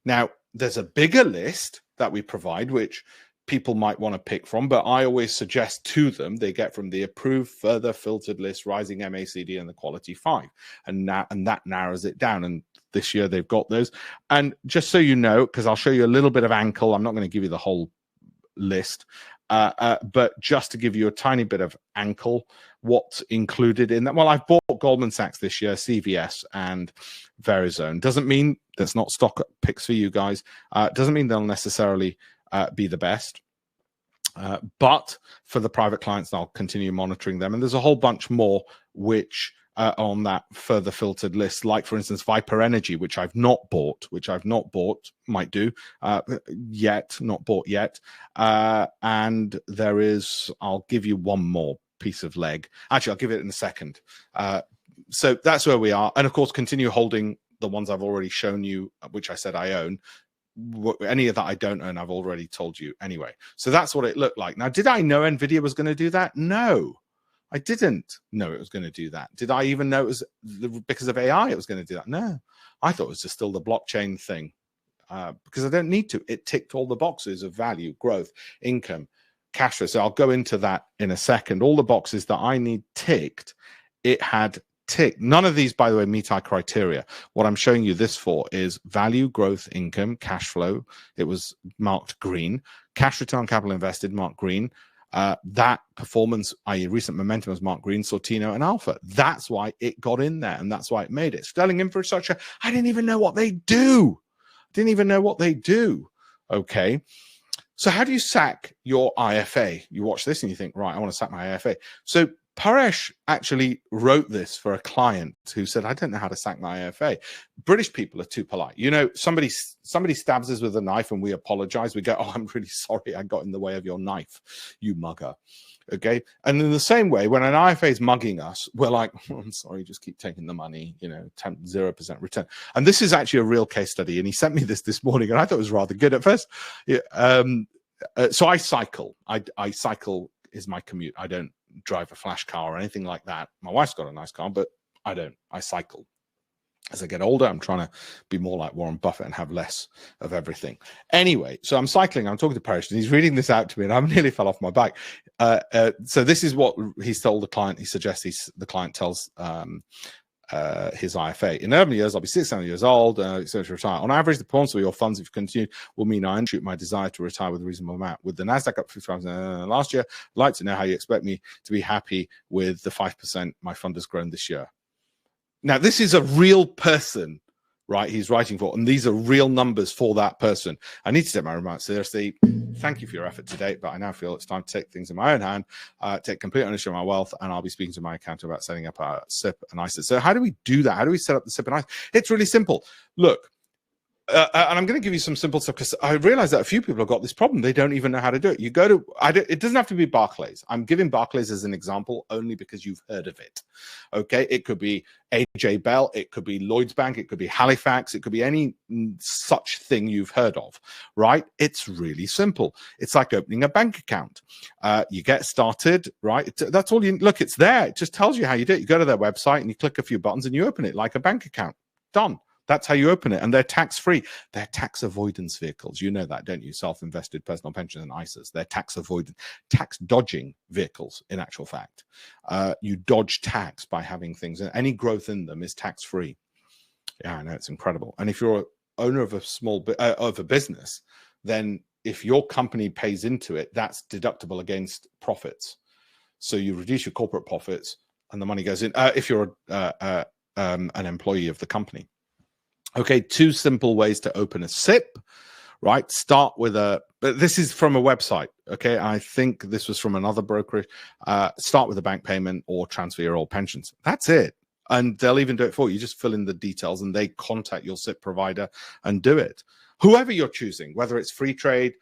Now, there's a bigger list that we provide, which people might want to pick from, but I always suggest to them they get from the approved further filtered list, Rising MACD, and the Quality 5, and that narrows it down. And this year they've got those. And just so you know, because I'll show you a little bit of ankle, I'm not going to give you the whole list, but just to give you a tiny bit of ankle, what's included in that. Well, I've bought Goldman Sachs this year, CVS, and Verizon. Doesn't mean that's not stock picks for you guys. Doesn't mean they'll necessarily be the best, but for the private clients, I'll continue monitoring them. And there's a whole bunch more which on that further filtered list, like for instance Viper Energy, which I've not bought, might do yet, not bought yet. And there is, I'll give you one more piece of leg. Actually, I'll give it in a second. So that's where we are. And of course, continue holding the ones I've already shown you, which I said I own. Any of that I don't own, I've already told you anyway. So that's what it looked like. Now, did I know Nvidia was going to do that? No, I didn't know it was going to do that. Did I even know it was because of AI it was going to do that? No, I thought it was just still the blockchain thing, because I don't need to. It ticked all the boxes of value, growth, income, cash flow. So I'll go into that in a second. All the boxes that I need ticked, it had tick. None of these, by the way, meet our criteria. What I'm showing you this for is value, growth, income, cash flow. It was marked green. Cash return on capital invested, marked green. That performance, i.e. recent momentum, was marked green. Sortino and Alpha. That's why it got in there, and that's why it made it. Sterling Infrastructure, I didn't even know what they do. Okay. So how do you sack your IFA? You watch this and you think, right, I want to sack my IFA. So Paresh actually wrote this for a client who said, I don't know how to sack my IFA. British people are too polite. You know, somebody stabs us with a knife and we apologize. We go, oh, I'm really sorry I got in the way of your knife, you mugger. Okay. And in the same way, when an IFA is mugging us, we're like, oh, I'm sorry, just keep taking the money, 0% return. And this is actually a real case study. And he sent me this morning and I thought it was rather good at first. So I cycle. I cycle is my commute. I don't drive a flash car or anything like that. My wife's got a nice car, but I don't. I cycle. As I get older, I'm trying to be more like Warren Buffett and have less of everything. Anyway, so I'm cycling. I'm talking to Paresh, and he's reading this out to me, and I nearly fell off my bike. So this is what he's told the client. He suggests the client tells his IFA. In urban years, I'll be 67 years old, to retire. On average, the performance of your funds, if you continue, will mean I shoot my desire to retire with a reasonable amount. With the Nasdaq up 50% last year, I'd like to know how you expect me to be happy with the 5% my fund has grown this year. Now, this is a real person, right? He's writing for, and these are real numbers for that person. I need to take my remarks seriously. Thank you for your effort to date, but I now feel it's time to take things in my own hand, take complete ownership of my wealth, and I'll be speaking to my accountant about setting up a SIP and ISA. So how do we do that? How do we set up the SIP and ISA? It's really simple. Look, and I'm going to give you some simple stuff because I realize that a few people have got this problem. They don't even know how to do it. You go to, it doesn't have to be Barclays. I'm giving Barclays as an example only because you've heard of it. Okay. It could be AJ Bell. It could be Lloyds Bank. It could be Halifax. It could be any such thing you've heard of, right? It's really simple. It's like opening a bank account. You get started, right? That's all you look. It's there. It just tells you how you do it. You go to their website and you click a few buttons and you open it like a bank account. Done. That's how you open it. And they're tax-free. They're tax avoidance vehicles. You know that, don't you? Self-invested personal pensions and ISAs. They're tax avoidance, tax dodging vehicles, in actual fact. You dodge tax by having things, and any growth in them is tax-free. Yeah, I know, it's incredible. And if you're owner of a small of a business, then if your company pays into it, that's deductible against profits. So you reduce your corporate profits and the money goes in, if you're an employee of the company. Okay, two simple ways to open a SIP, right? Start with but this is from a website, okay? I think this was from another brokerage. Start with a bank payment or transfer your old pensions. That's it. And they'll even do it for you. You just fill in the details and they contact your SIP provider and do it. Whoever you're choosing, whether it's Free Trade,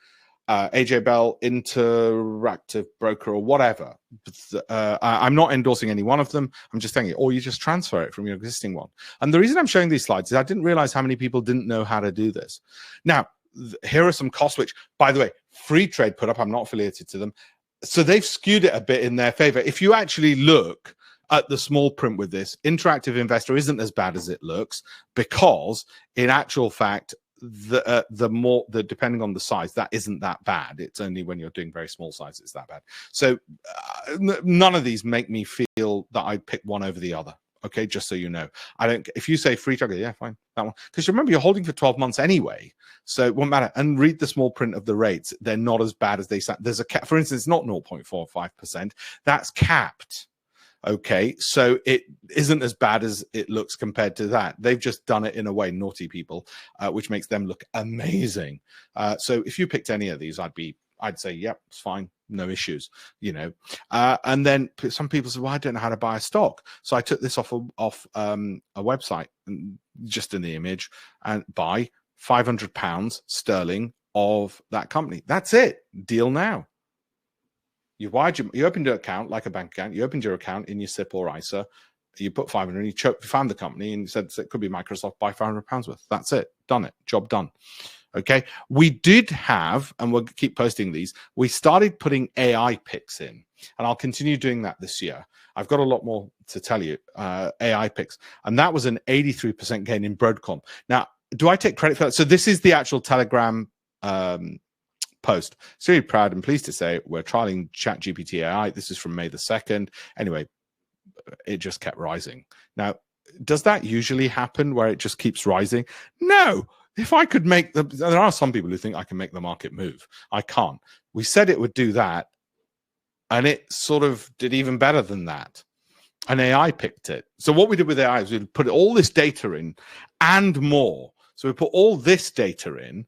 AJ Bell, Interactive Broker, or whatever. I'm not endorsing any one of them. I'm just saying it, or you just transfer it from your existing one. And the reason I'm showing these slides is I didn't realize how many people didn't know how to do this. Now, here are some costs, which, by the way, Free Trade put up. I'm not affiliated to them. So they've skewed it a bit in their favor. If you actually look at the small print with this, Interactive Investor isn't as bad as it looks, because in actual fact, the depending on the size, that isn't that bad. It's only when you're doing very small size it's that bad. So none of these make me feel that I'd pick one over the other. Okay, just so you know, I don't. If you say Free Trade, yeah, fine, that one, because remember you're holding for 12 months anyway, so it won't matter. And read the small print of the rates; they're not as bad as they sound. There's a cap, for instance, not 0.45%. That's capped. Okay, so it isn't as bad as it looks compared to that. They've just done it in a way, naughty people, which makes them look amazing. So if you picked any of these, I'd say, yep, it's fine, no issues, you know. And then some people say, well, I don't know how to buy a stock. So I took this off a website, just in the image, and buy £500 sterling of that company. That's it. Deal now. You opened your account like a bank account. You opened your account in your SIP or ISA. You put 500. You found the company and you said it could be Microsoft. Buy £500 worth. That's it. Done it. Job done. Okay. We did have, and we'll keep posting these. We started putting AI picks in, and I'll continue doing that this year. I've got a lot more to tell you. AI picks, and that was an 83% gain in Broadcom. Now, do I take credit for that? So this is the actual Telegram post. So really proud and pleased to say we're trialing ChatGPT AI. This is from May the 2nd. Anyway, it just kept rising. Now, does that usually happen where it just keeps rising? No. If I could make there are some people who think I can make the market move. I can't. We said it would do that, and it sort of did even better than that. And AI picked it. So what we did with AI is we put all this data in and more. So we put all this data in,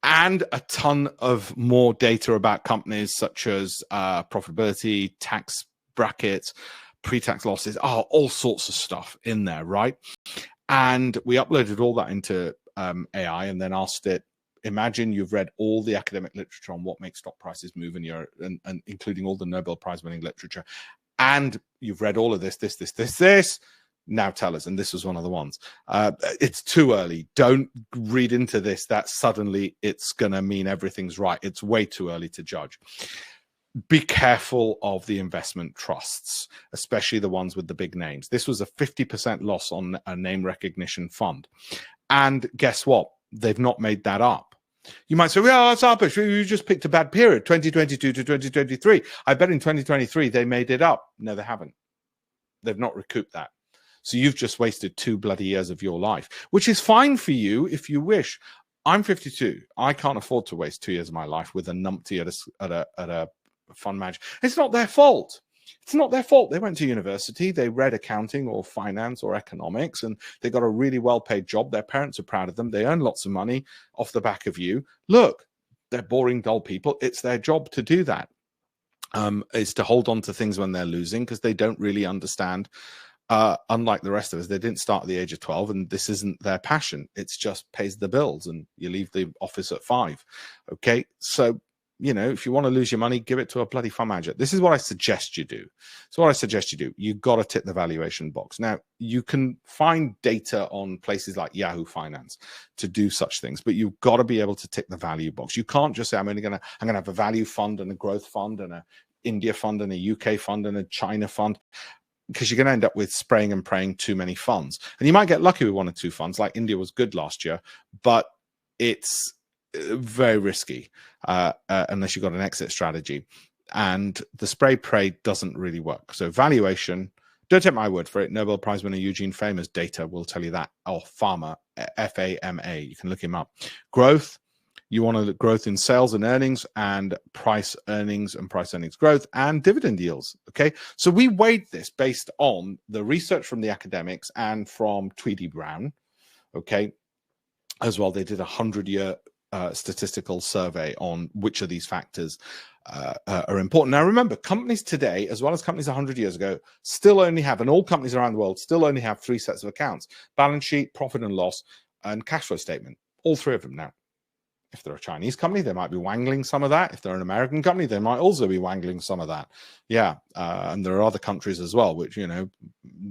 and a ton of more data about companies such as profitability, tax brackets, pre-tax losses, all sorts of stuff in there, right? And we uploaded all that into AI and then asked it, imagine you've read all the academic literature on what makes stock prices move, and including all the Nobel Prize-winning literature, and you've read all of this. Now tell us. And this was one of the ones. It's too early. Don't read into this that suddenly it's going to mean everything's right. It's way too early to judge. Be careful of the investment trusts, especially the ones with the big names. This was a 50% loss on a name recognition fund. And guess what? They've not made that up. You might say, well, that's Alpesh. You just picked a bad period, 2022 to 2023. I bet in 2023 they made it up. No, they haven't. They've not recouped that. So you've just wasted 2 bloody years of your life, which is fine for you if you wish. I'm 52. I can't afford to waste 2 years of my life with a numpty at a fund manager. It's not their fault. It's not their fault. They went to university, they read accounting or finance or economics, and they got a really well-paid job. Their parents are proud of them. They earn lots of money off the back of you. Look, they're boring, dull people. It's their job to do that. Is to hold on to things when they're losing because they don't really understand. Unlike the rest of us, they didn't start at the age of 12, and this isn't their passion. It's just pays the bills, and you leave the office at 5. Okay, so if you want to lose your money, give it to a bloody fund manager. This is what I suggest you do. So what I suggest you do, you've got to tick the valuation box. Now, you can find data on places like Yahoo Finance to do such things, but you've got to be able to tick the value box. You can't just say, I'm going to have a value fund and a growth fund and a India fund and a UK fund and a China fund, because you're going to end up with spraying and praying too many funds. And you might get lucky with 1 or 2 funds, like India was good last year, but it's very risky unless you've got an exit strategy. And the spray pray doesn't really work. So valuation, don't take my word for it. Nobel Prize-winner Eugene Fama's data will tell you that. Oh, Fama, F-A-M-A. You can look him up. Growth, you want to growth in sales and earnings, and price earnings and price earnings growth, and dividend yields. Okay, so we weighed this based on the research from the academics and from Tweedy Brown. Okay, as well, they did a 100-year statistical survey on which of these factors are important. Now, remember, companies today, as well as companies 100 years ago, still only have, and all companies around the world still only have 3 sets of accounts: balance sheet, profit and loss, and cash flow statement. All 3 of them now. If they're a Chinese company, they might be wangling some of that. If they're an American company, they might also be wangling some of that. Yeah, and there are other countries as well which,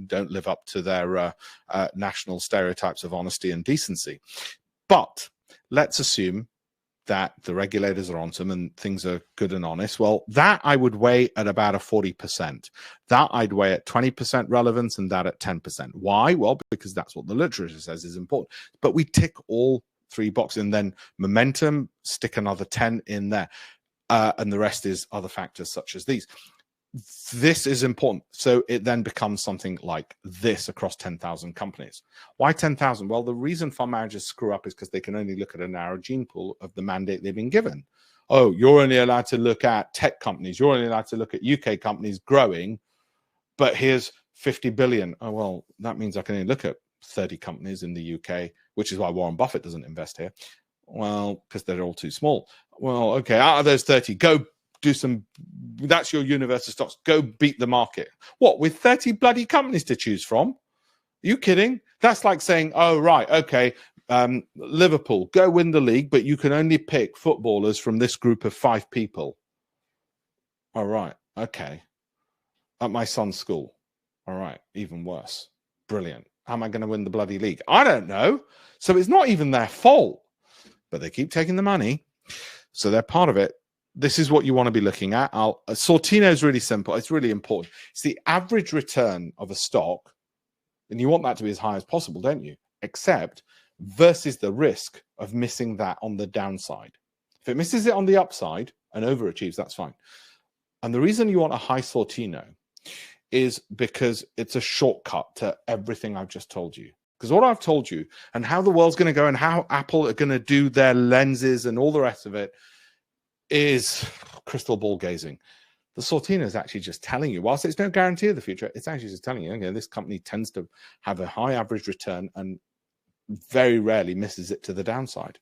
don't live up to their national stereotypes of honesty and decency. But let's assume that the regulators are onto them and things are good and honest. Well, that I would weigh at about a 40%. That I'd weigh at 20% relevance, and that at 10%. Why? Well, because that's what the literature says is important. But we tick all 3 boxes, and then momentum, stick another 10 in there. And the rest is other factors such as these. This is important. So it then becomes something like this across 10,000 companies. Why 10,000? Well, the reason fund managers screw up is because they can only look at a narrow gene pool of the mandate they've been given. Oh, you're only allowed to look at tech companies. You're only allowed to look at UK companies growing, but here's 50 billion. Oh, well, that means I can only look at 30 companies in the UK, which is why Warren Buffett doesn't invest here. Well, because they're all too small. Well, okay, out of those 30, go do some, that's your universe of stocks. Go beat the market. What, with 30 bloody companies to choose from? Are you kidding? That's like saying, oh, right, okay, Liverpool, go win the league, but you can only pick footballers from this group of 5 people. All right, okay. At my son's school. All right, even worse. Brilliant. How am I going to win the bloody league? I don't know. So it's not even their fault, but they keep taking the money. So they're part of it. This is what you want to be looking at. Sortino is really simple. It's really important. It's the average return of a stock, and you want that to be as high as possible, don't you? Except versus the risk of missing that on the downside. If it misses it on the upside and overachieves, that's fine. And the reason you want a high Sortino is because it's a shortcut to everything I've just told you. Because what I've told you and how the world's going to go and how Apple are going to do their lenses and all the rest of it is crystal ball gazing. The Sortino is actually just telling you, whilst it's no guarantee of the future, it's actually just telling you, okay, this company tends to have a high average return and very rarely misses it to the downside.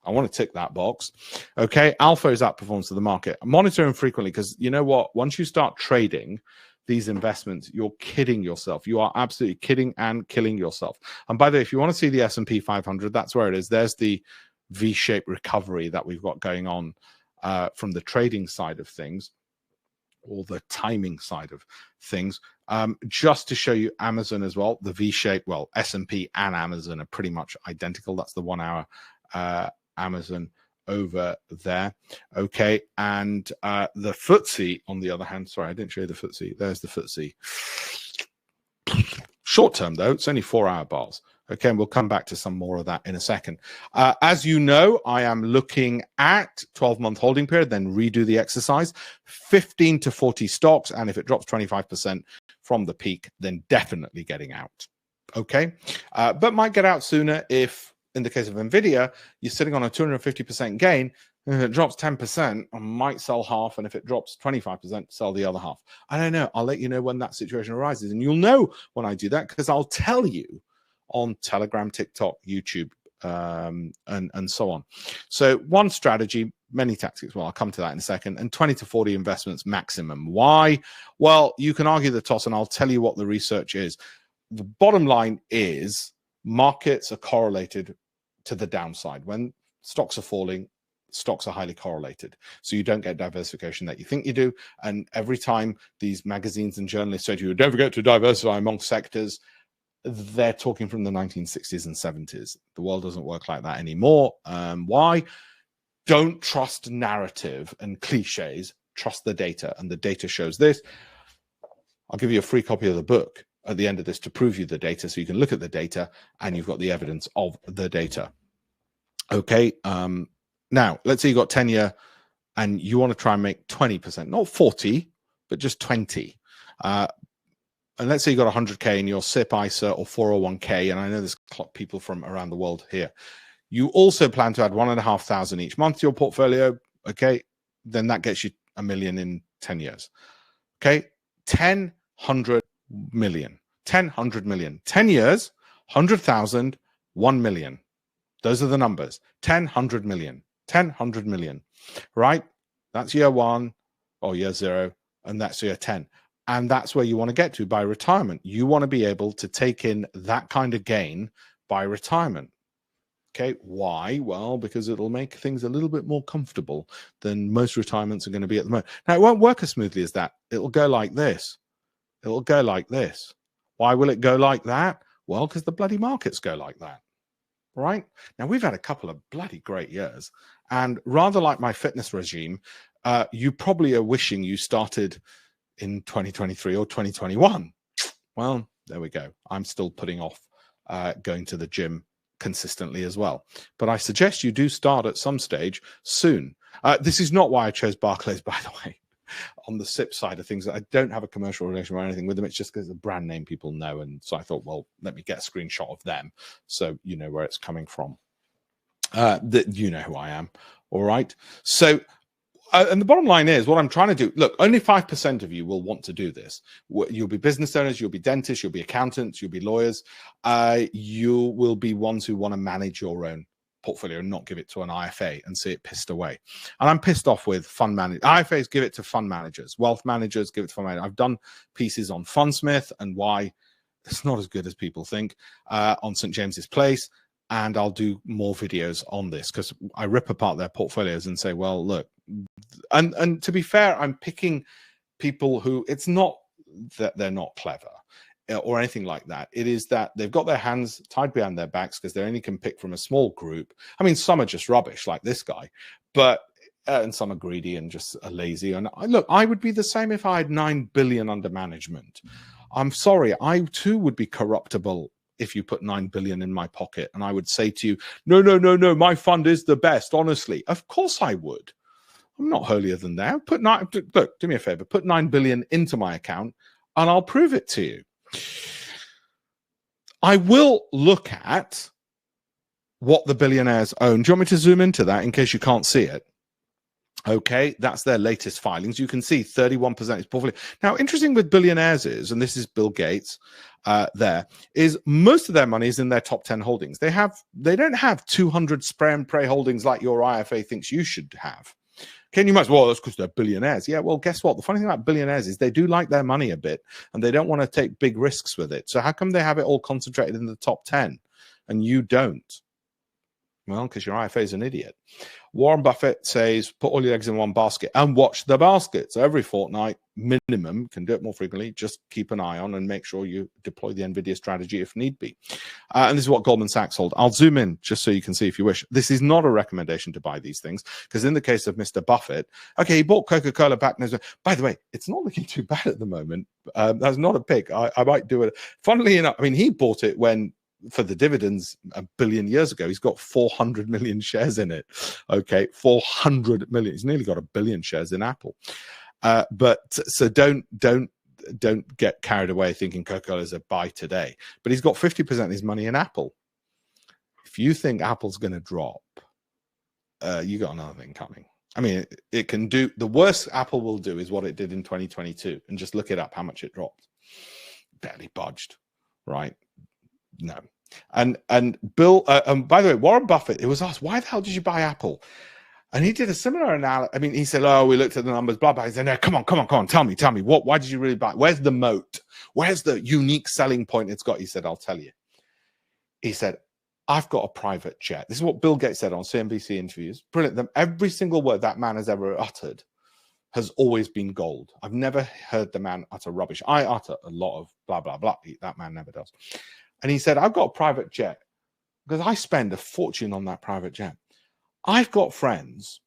I want to tick that box. Okay, alpha is outperformance of the market. Monitor them frequently, because you know what? Once you start trading these investments, you're kidding yourself. You are absolutely kidding and killing yourself. And by the way, if you want to see the S&P 500, that's where it is. There's the V-shaped recovery that we've got going on from the trading side of things, or the timing side of things. Just to show you Amazon as well, the V-shape, well, S&P and Amazon are pretty much identical. That's the 1 hour Amazon over there. Okay, and the FTSE, on the other hand, sorry, I didn't show you the FTSE. There's the FTSE. Short term, though, it's only 4 hour bars. Okay, and we'll come back to some more of that in a second. As you know, I am looking at 12-month holding period, then redo the exercise, 15 to 40 stocks, and if it drops 25%, from the peak, then definitely getting out. Okay, but might get out sooner if, in the case of Nvidia, you're sitting on a 250% gain. If it drops 10%, I might sell half, and if it drops 25%, sell the other half. I don't know. I'll let you know when that situation arises, and you'll know when I do that because I'll tell you on Telegram, TikTok, YouTube, and so on. So one strategy, many tactics. Well, I'll come to that in a second. And 20 to 40 investments maximum. Why? Well, you can argue the toss, and I'll tell you what the research is. The bottom line is markets are correlated to the downside. When stocks are falling, stocks are highly correlated. So you don't get diversification that you think you do. And every time these magazines and journalists say to you, don't forget to diversify among sectors, they're talking from the 1960s and 70s. The world doesn't work like that anymore. Why? Don't trust narrative and cliches. Trust the data. And the data shows this. I'll give you a free copy of the book at the end of this to prove you the data, so you can look at the data and you've got the evidence of the data. Okay. Now, let's say you got 10-year and you want to try and make 20%, not 40, but just 20. And let's say you got 100K in your SIP, ISA, or 401k, and I know there's people from around the world here. You also plan to add 1,500 each month to your portfolio. Okay. Then that gets you $1 million in 10 years. Okay. 1,000 million, 1,000 million, 10 years, 100,000, 1 million. Those are the numbers. 1,000 million, 1,000 million, right? That's year one or year 0, and that's year 10. And that's where you want to get to by retirement. You want to be able to take in that kind of gain by retirement. Okay, why? Well, because it'll make things a little bit more comfortable than most retirements are going to be at the moment. Now, it won't work as smoothly as that. It'll go like this. It'll go like this. Why will it go like that? Well, because the bloody markets go like that, right? Now, we've had a couple of bloody great years. And rather like my fitness regime, you probably are wishing you started in 2023 or 2021. Well, there we go. I'm still putting off going to the gym consistently as well. But I suggest you do start at some stage soon. This is not why I chose Barclays, by the way. On the SIP side of things, I don't have a commercial relation or anything with them. It's just because the brand name people know. And so I thought, well, let me get a screenshot of them so you know where it's coming from. You know who I am. All right. So, and the bottom line is what I'm trying to do. Look, only 5% of you will want to do this. You'll be business owners, you'll be dentists, you'll be accountants, you'll be lawyers. You will be ones who want to manage your own portfolio and not give it to an IFA and see it pissed away. And I'm pissed off with fund managers. IFAs give it to fund managers. Wealth managers give it to fund managers. I've done pieces on Fundsmith and why it's not as good as people think on St. James's Place. And I'll do more videos on this because I rip apart their portfolios and say, well, look, and to be fair, I'm picking people who it's not that they're not clever or anything like that. It is that they've got their hands tied behind their backs because they only can pick from a small group. I mean, some are just rubbish like this guy, but and some are greedy and just lazy. And look, I would be the same if I had 9 billion under management. I'm sorry, I too would be corruptible if you put 9 billion in my pocket and I would say to you, no, my fund is the best, honestly. Of course I would. I'm not holier than thou. Look, do me a favor, put 9 billion into my account and I'll prove it to you. I will look at what the billionaires own. Do you want me to zoom into that in case you can't see it? Okay, that's their latest filings. You can see 31% is portfolio. Now, interesting with billionaires is, and this is Bill Gates, is most of their money is in their top 10 holdings. They don't have 200 spray and pray holdings like your IFA thinks you should have. Can you imagine? Well, that's because they're billionaires. Yeah, well, guess what? The funny thing about billionaires is they do like their money a bit and they don't want to take big risks with it. So how come they have it all concentrated in the top 10 and you don't? Well, because your IFA is an idiot. Warren Buffett says, put all your eggs in one basket and watch the basket. So every fortnight, minimum, can do it more frequently, just keep an eye on and make sure you deploy the Nvidia strategy if need be. And this is what Goldman Sachs hold. I'll zoom in just so you can see if you wish. This is not a recommendation to buy these things because in the case of Mr. Buffett, okay, he bought Coca-Cola back. By the way, it's not looking too bad at the moment. That's not a pick. I might do it. Funnily enough, I mean, he bought it when for the dividends 1 billion years ago. He's got 400 million shares in it. Okay, 400 million. He's nearly got 1 billion shares in Apple. But so don't don't get carried away thinking Coca-Cola is a buy today. But he's got 50% of his money in Apple. If you think Apple's going to drop, you got another thing coming. I mean, it can do the worst Apple will do is what it did in 2022, and just look it up how much it dropped. Barely budged, right? No. And Bill, by the way, Warren Buffett, it was asked, why the hell did you buy Apple? And he did a similar analysis. I mean, he said, oh, we looked at the numbers, blah, blah. He said, no, come on, tell me. Why did you really buy? Where's the moat? Where's the unique selling point it's got? He said, I'll tell you. He said, I've got a private jet. This is what Bill Gates said on CNBC interviews. Brilliant. Every single word that man has ever uttered has always been gold. I've never heard the man utter rubbish. I utter a lot of blah, blah, blah. That man never does. And he said, I've got a private jet because I spend a fortune on that private jet. I've got friends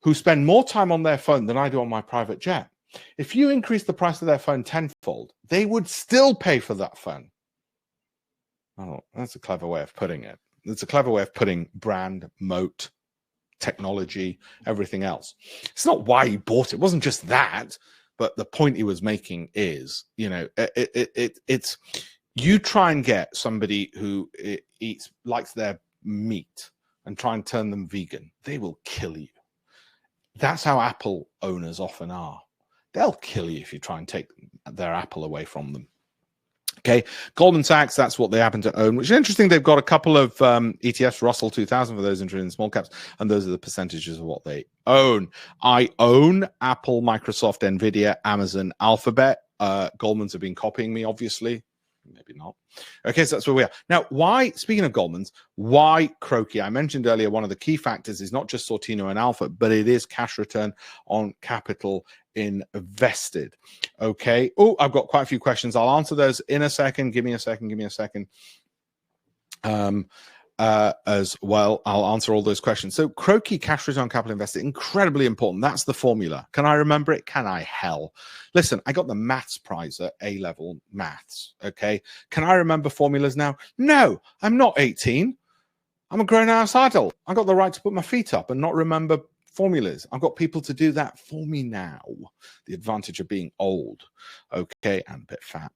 who spend more time on their phone than I do on my private jet. If you increase the price of their phone tenfold, they would still pay for that phone. Oh, that's a clever way of putting it. It's a clever way of putting brand, moat, technology, everything else. It's not why he bought it. It wasn't just that, but the point he was making is, it's you try and get somebody who likes their meat and try and turn them vegan, they will kill you. That's how Apple owners often are. They'll kill you if you try and take their Apple away from them. Okay, Goldman Sachs, that's what they happen to own, which is interesting. They've got a couple of ETFs, Russell 2000 for those interested in small caps, and those are the percentages of what they own. I own Apple, Microsoft, Nvidia, Amazon, Alphabet. Goldman's have been copying me, obviously. Maybe not. Okay, so that's where we are. Now, why, speaking of Goldman's, why Croaky? I mentioned earlier one of the key factors is not just Sortino and Alpha, but it is cash return on capital invested. Okay. Oh, I've got quite a few questions. I'll answer those in a second. Give me a second. As well, I'll answer all those questions. So Croaky, cash return on capital invested, incredibly important. That's the formula. Can I remember it? Can I? Hell. Listen, I got the maths prize at A-level maths. Okay. Can I remember formulas now? No, I'm not 18. I'm a grown-ass adult. I got the right to put my feet up and not remember formulas. I've got people to do that for me now. The advantage of being old, okay, and a bit fat.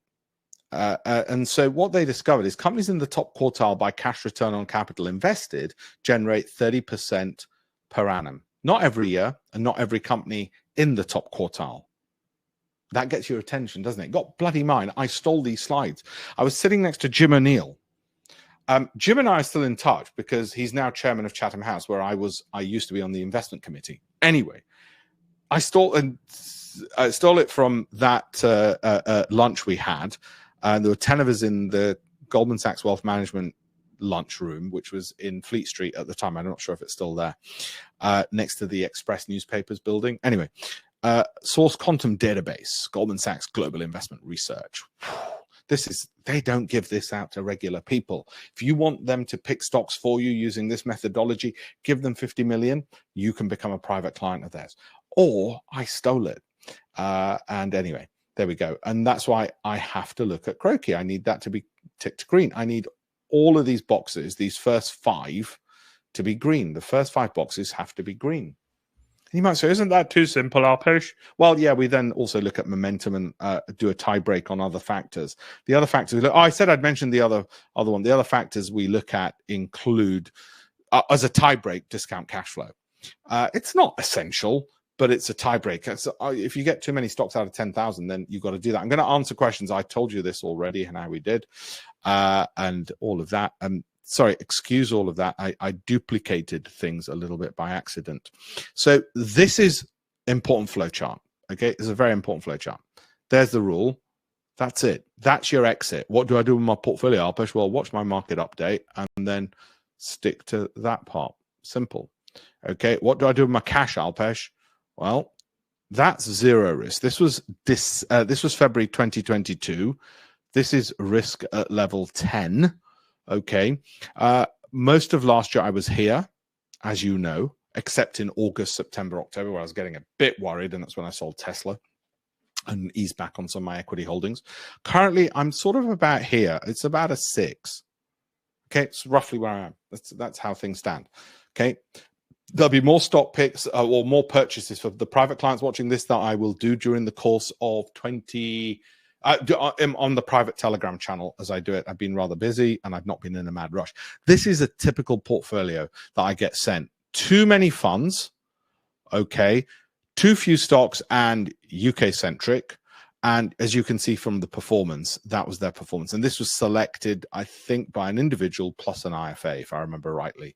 And so what they discovered is companies in the top quartile by cash return on capital invested generate 30% per annum. Not every year, and not every company in the top quartile. That gets your attention, doesn't it? Got bloody mine. I stole these slides. I was sitting next to Jim O'Neill. Jim and I are still in touch because he's now chairman of Chatham House, where I used to be on the investment committee. Anyway, I stole it from that lunch we had. And there were 10 of us in the Goldman Sachs Wealth Management lunch room, which was in Fleet Street at the time. I'm not sure if it's still there, next to the Express Newspapers building. Anyway, Source Quantum Database, Goldman Sachs Global Investment Research. They don't give this out to regular people. If you want them to pick stocks for you using this methodology, give them 50 million, you can become a private client of theirs. Or I stole it. And anyway, there we go. And that's why I have to look at Croaky. I need that to be ticked green. I need all of these boxes, these first 5, to be green. The first 5 boxes have to be green. And you might say, isn't that too simple, Alpesh? Well, yeah, we then also look at momentum and do a tie break on other factors. The other factors, I said I'd mentioned the other one. The other factors we look at include, as a tie break, discount cash flow. It's not essential, but it's a tiebreaker. So if you get too many stocks out of 10,000, then you've got to do that. I'm going to answer questions. I told you this already and how we did, and all of that. Sorry, excuse all of that. I duplicated things a little bit by accident. So this is important flow chart. Okay, it's a very important flow chart. There's the rule. That's it. That's your exit. What do I do with my portfolio, Alpesh? Well, watch my market update and then stick to that part. Simple. Okay, what do I do with my cash, Alpesh? Well, that's zero risk. This was February 2022. This is risk at level 10. Okay. Most of last year I was here, as you know, except in August, September, October, where I was getting a bit worried, and that's when I sold Tesla and eased back on some of my equity holdings. Currently, I'm sort of about here. It's about a 6. Okay, it's roughly where I am. That's how things stand. Okay. There'll be more stock picks or more purchases for the private clients watching this that I will do during the course of on the private Telegram channel as I do it. I've been rather busy and I've not been in a mad rush. This is a typical portfolio that I get sent. Too many funds, okay, too few stocks and UK centric. And as you can see from the performance, that was their performance. And this was selected, I think, by an individual plus an IFA, if I remember rightly.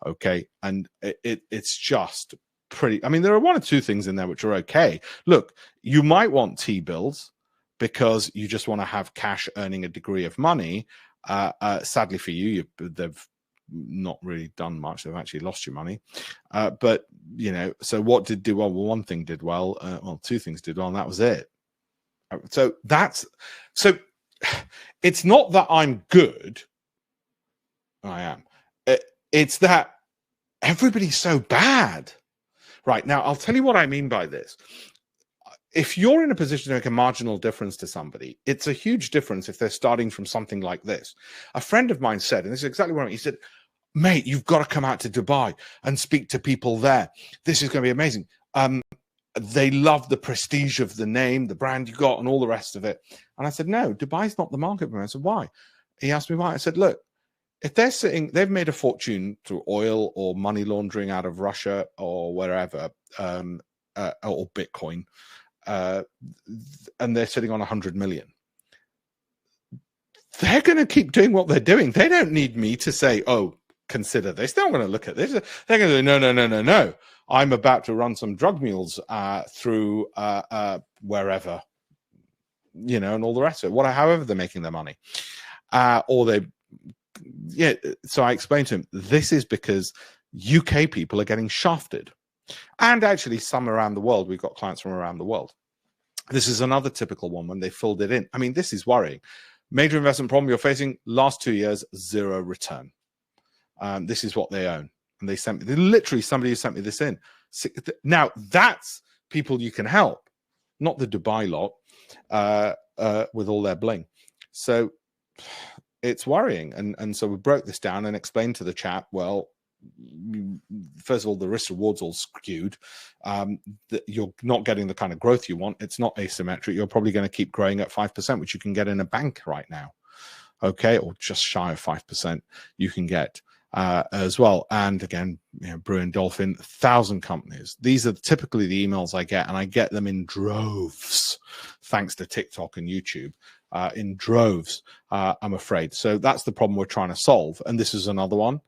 Okay. And it's just pretty. I mean, there are one or two things in there which are okay. Look, you might want T-bills because you just want to have cash earning a degree of money. Sadly for you, they've not really done much. They've actually lost your money. But, you know, so what did do well? Well, one thing did well. Well, two things did well, and that was it. So it's not that I'm good. I am. It's that everybody's so bad. Right. Now, I'll tell you what I mean by this. If you're in a position to make a marginal difference to somebody, it's a huge difference if they're starting from something like this. A friend of mine said, and this is exactly what I mean, he said, mate, you've got to come out to Dubai and speak to people there. This is going to be amazing. They love the prestige of the name, the brand you got, and all the rest of it. And I said, no, Dubai's not the market for me. I said, why? He asked me why. I said, look, if they've made a fortune through oil or money laundering out of Russia or wherever, or Bitcoin, and they're sitting on 100 million. They're going to keep doing what they're doing. They don't need me to say, oh, consider this. They're not going to look at this. They're going to say, no. I'm about to run some drug mules through wherever, you know, and all the rest of it, however they're making their money. So I explained to him, this is because UK people are getting shafted. And actually some around the world. We've got clients from around the world. This is another typical one when they filled it in. I mean, this is worrying. Major investment problem you're facing, last 2 years, 0 return. This is what they own. And they sent me, literally somebody who sent me this in. Now, that's people you can help, not the Dubai lot with all their bling. So it's worrying. And so we broke this down and explained to the chap, well, first of all, the risk rewards all skewed. That you're not getting the kind of growth you want. It's not asymmetric. You're probably going to keep growing at 5%, which you can get in a bank right now. Okay, or just shy of 5% you can get as well. And again, you know, Bruin Dolphin, 1,000 companies. These are typically the emails I get, and I get them in droves, thanks to TikTok and YouTube, in droves, I'm afraid. So that's the problem we're trying to solve. And this is another one.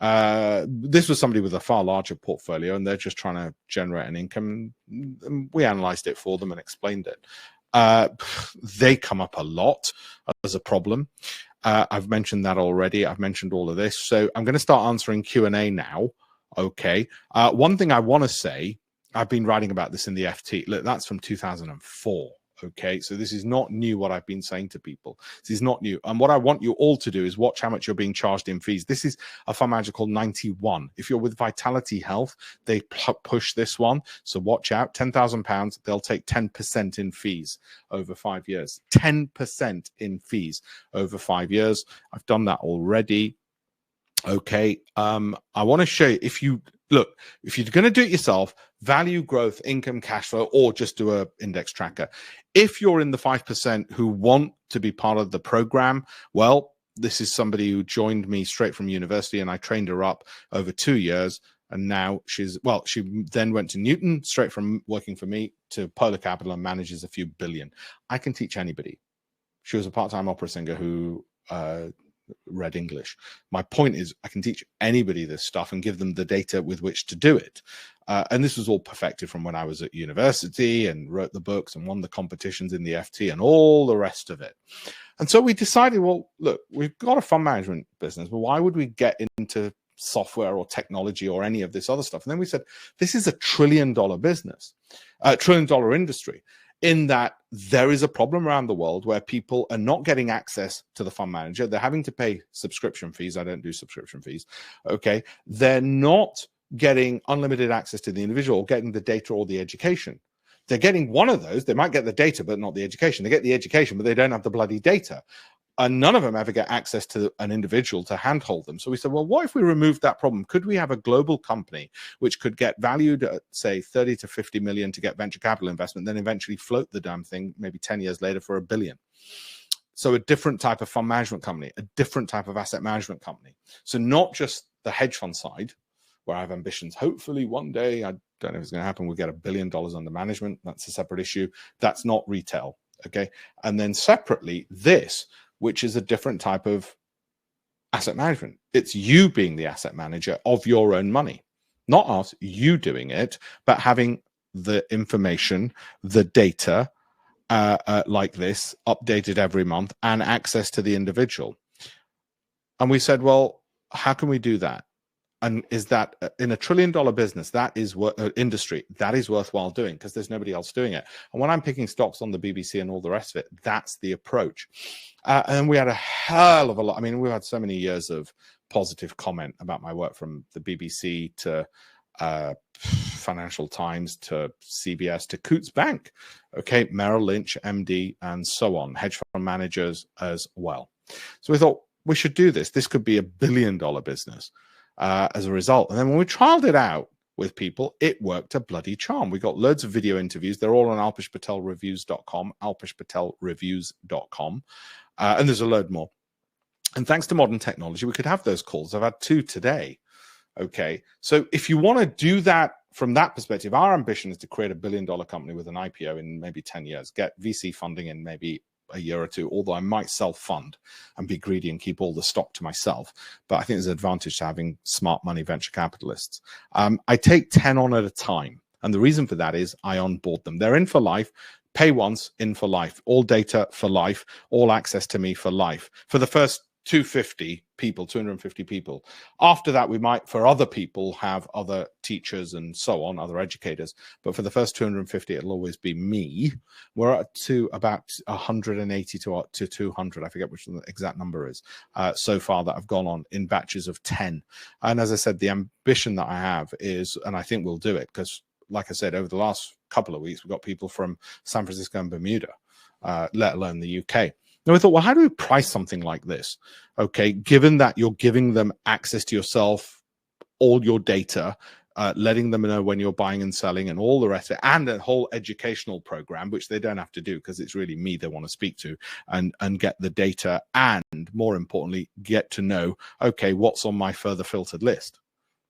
This was somebody with a far larger portfolio, and they're just trying to generate an income. We analyzed it for them and explained it. They come up a lot as a problem. I've mentioned that already. I've mentioned all of this. So I'm going to start answering Q&A now. Okay. One thing I want to say, I've been writing about this in the FT. Look, that's from 2004. Okay, so this is not new, what I've been saying to people. This is not new. And what I want you all to do is watch how much you're being charged in fees. This is a fund manager called 91. If you're with Vitality Health, they push this one. So watch out, £10,000, they'll take 10% in fees over 5 years. 10% in fees over 5 years. I've done that already. Okay, I want to show you, if you're going to do it yourself, value, growth, income, cash flow, or just do a index tracker. If you're in the 5% who want to be part of the program, well, this is somebody who joined me straight from university, and I trained her up over 2 years. And now she then went to Newton, straight from working for me, to Polar Capital, and manages a few billion. I can teach anybody. She was a part-time opera singer who read English. My point is, I can teach anybody this stuff and give them the data with which to do it. And this was all perfected from when I was at university and wrote the books and won the competitions in the FT and all the rest of it. And so we decided, well, look, we've got a fund management business, but why would we get into software or technology or any of this other stuff? And then we said, this is a $1 trillion business, $1 trillion industry, in that there is a problem around the world where people are not getting access to the fund manager. They're having to pay subscription fees. I don't do subscription fees. Okay. They're not getting unlimited access to the individual or getting the data or the education. They're getting one of those. They might get the data, but not the education. They get the education, but they don't have the bloody data. And none of them ever get access to an individual to handhold them. So we said, well, what if we removed that problem? Could we have a global company which could get valued at, say, 30 to 50 million to get venture capital investment, then eventually float the damn thing maybe 10 years later for $1 billion? So a different type of fund management company, a different type of asset management company. So not just the hedge fund side, where I have ambitions. Hopefully one day, I don't know if it's going to happen, we'll get $1 billion under management. That's a separate issue. That's not retail. Okay. And then separately, this, which is a different type of asset management. It's you being the asset manager of your own money, not us, you doing it, but having the information, the data like this updated every month and access to the individual. And we said, well, how can we do that? And is that in $1 trillion business, that is what industry, that is worthwhile doing because there's nobody else doing it. And when I'm picking stocks on the BBC and all the rest of it, that's the approach. And we had a hell of a lot. I mean, we've had so many years of positive comment about my work, from the BBC to Financial Times to CBS to Coutts Bank, okay, Merrill Lynch, MD, and so on, hedge fund managers as well. So we thought we should do this. This could be $1 billion business. As a result. And then when we trialed it out with people, it worked a bloody charm. We got loads of video interviews. They're all on alpeshpatelreviews.com, alpeshpatelreviews.com. And there's a load more. And thanks to modern technology, we could have those calls. I've had 2 today. Okay. So if you want to do that from that perspective, our ambition is to create $1 billion company with an IPO in maybe 10 years, get VC funding in maybe a year or 2, although I might self-fund and be greedy and keep all the stock to myself. But I think there's an advantage to having smart money venture capitalists. I take 10 on at a time. And the reason for that is I onboard them. They're in for life, pay once, in for life, all data for life, all access to me for life. For the first 250 people. After that, we might, for other people, have other teachers and so on, other educators. But for the first 250, it'll always be me. We're up to about 180 to 200. I forget which the exact number is so far that I've gone on in batches of 10. And as I said, the ambition that I have is, and I think we'll do it, because like I said, over the last couple of weeks, we've got people from San Francisco and Bermuda, let alone the UK. Now, I thought, well, how do we price something like this? Okay, given that you're giving them access to yourself, all your data, letting them know when you're buying and selling and all the rest of it, and a whole educational program, which they don't have to do because it's really me they want to speak to, and get the data, and more importantly, get to know, okay, what's on my further filtered list.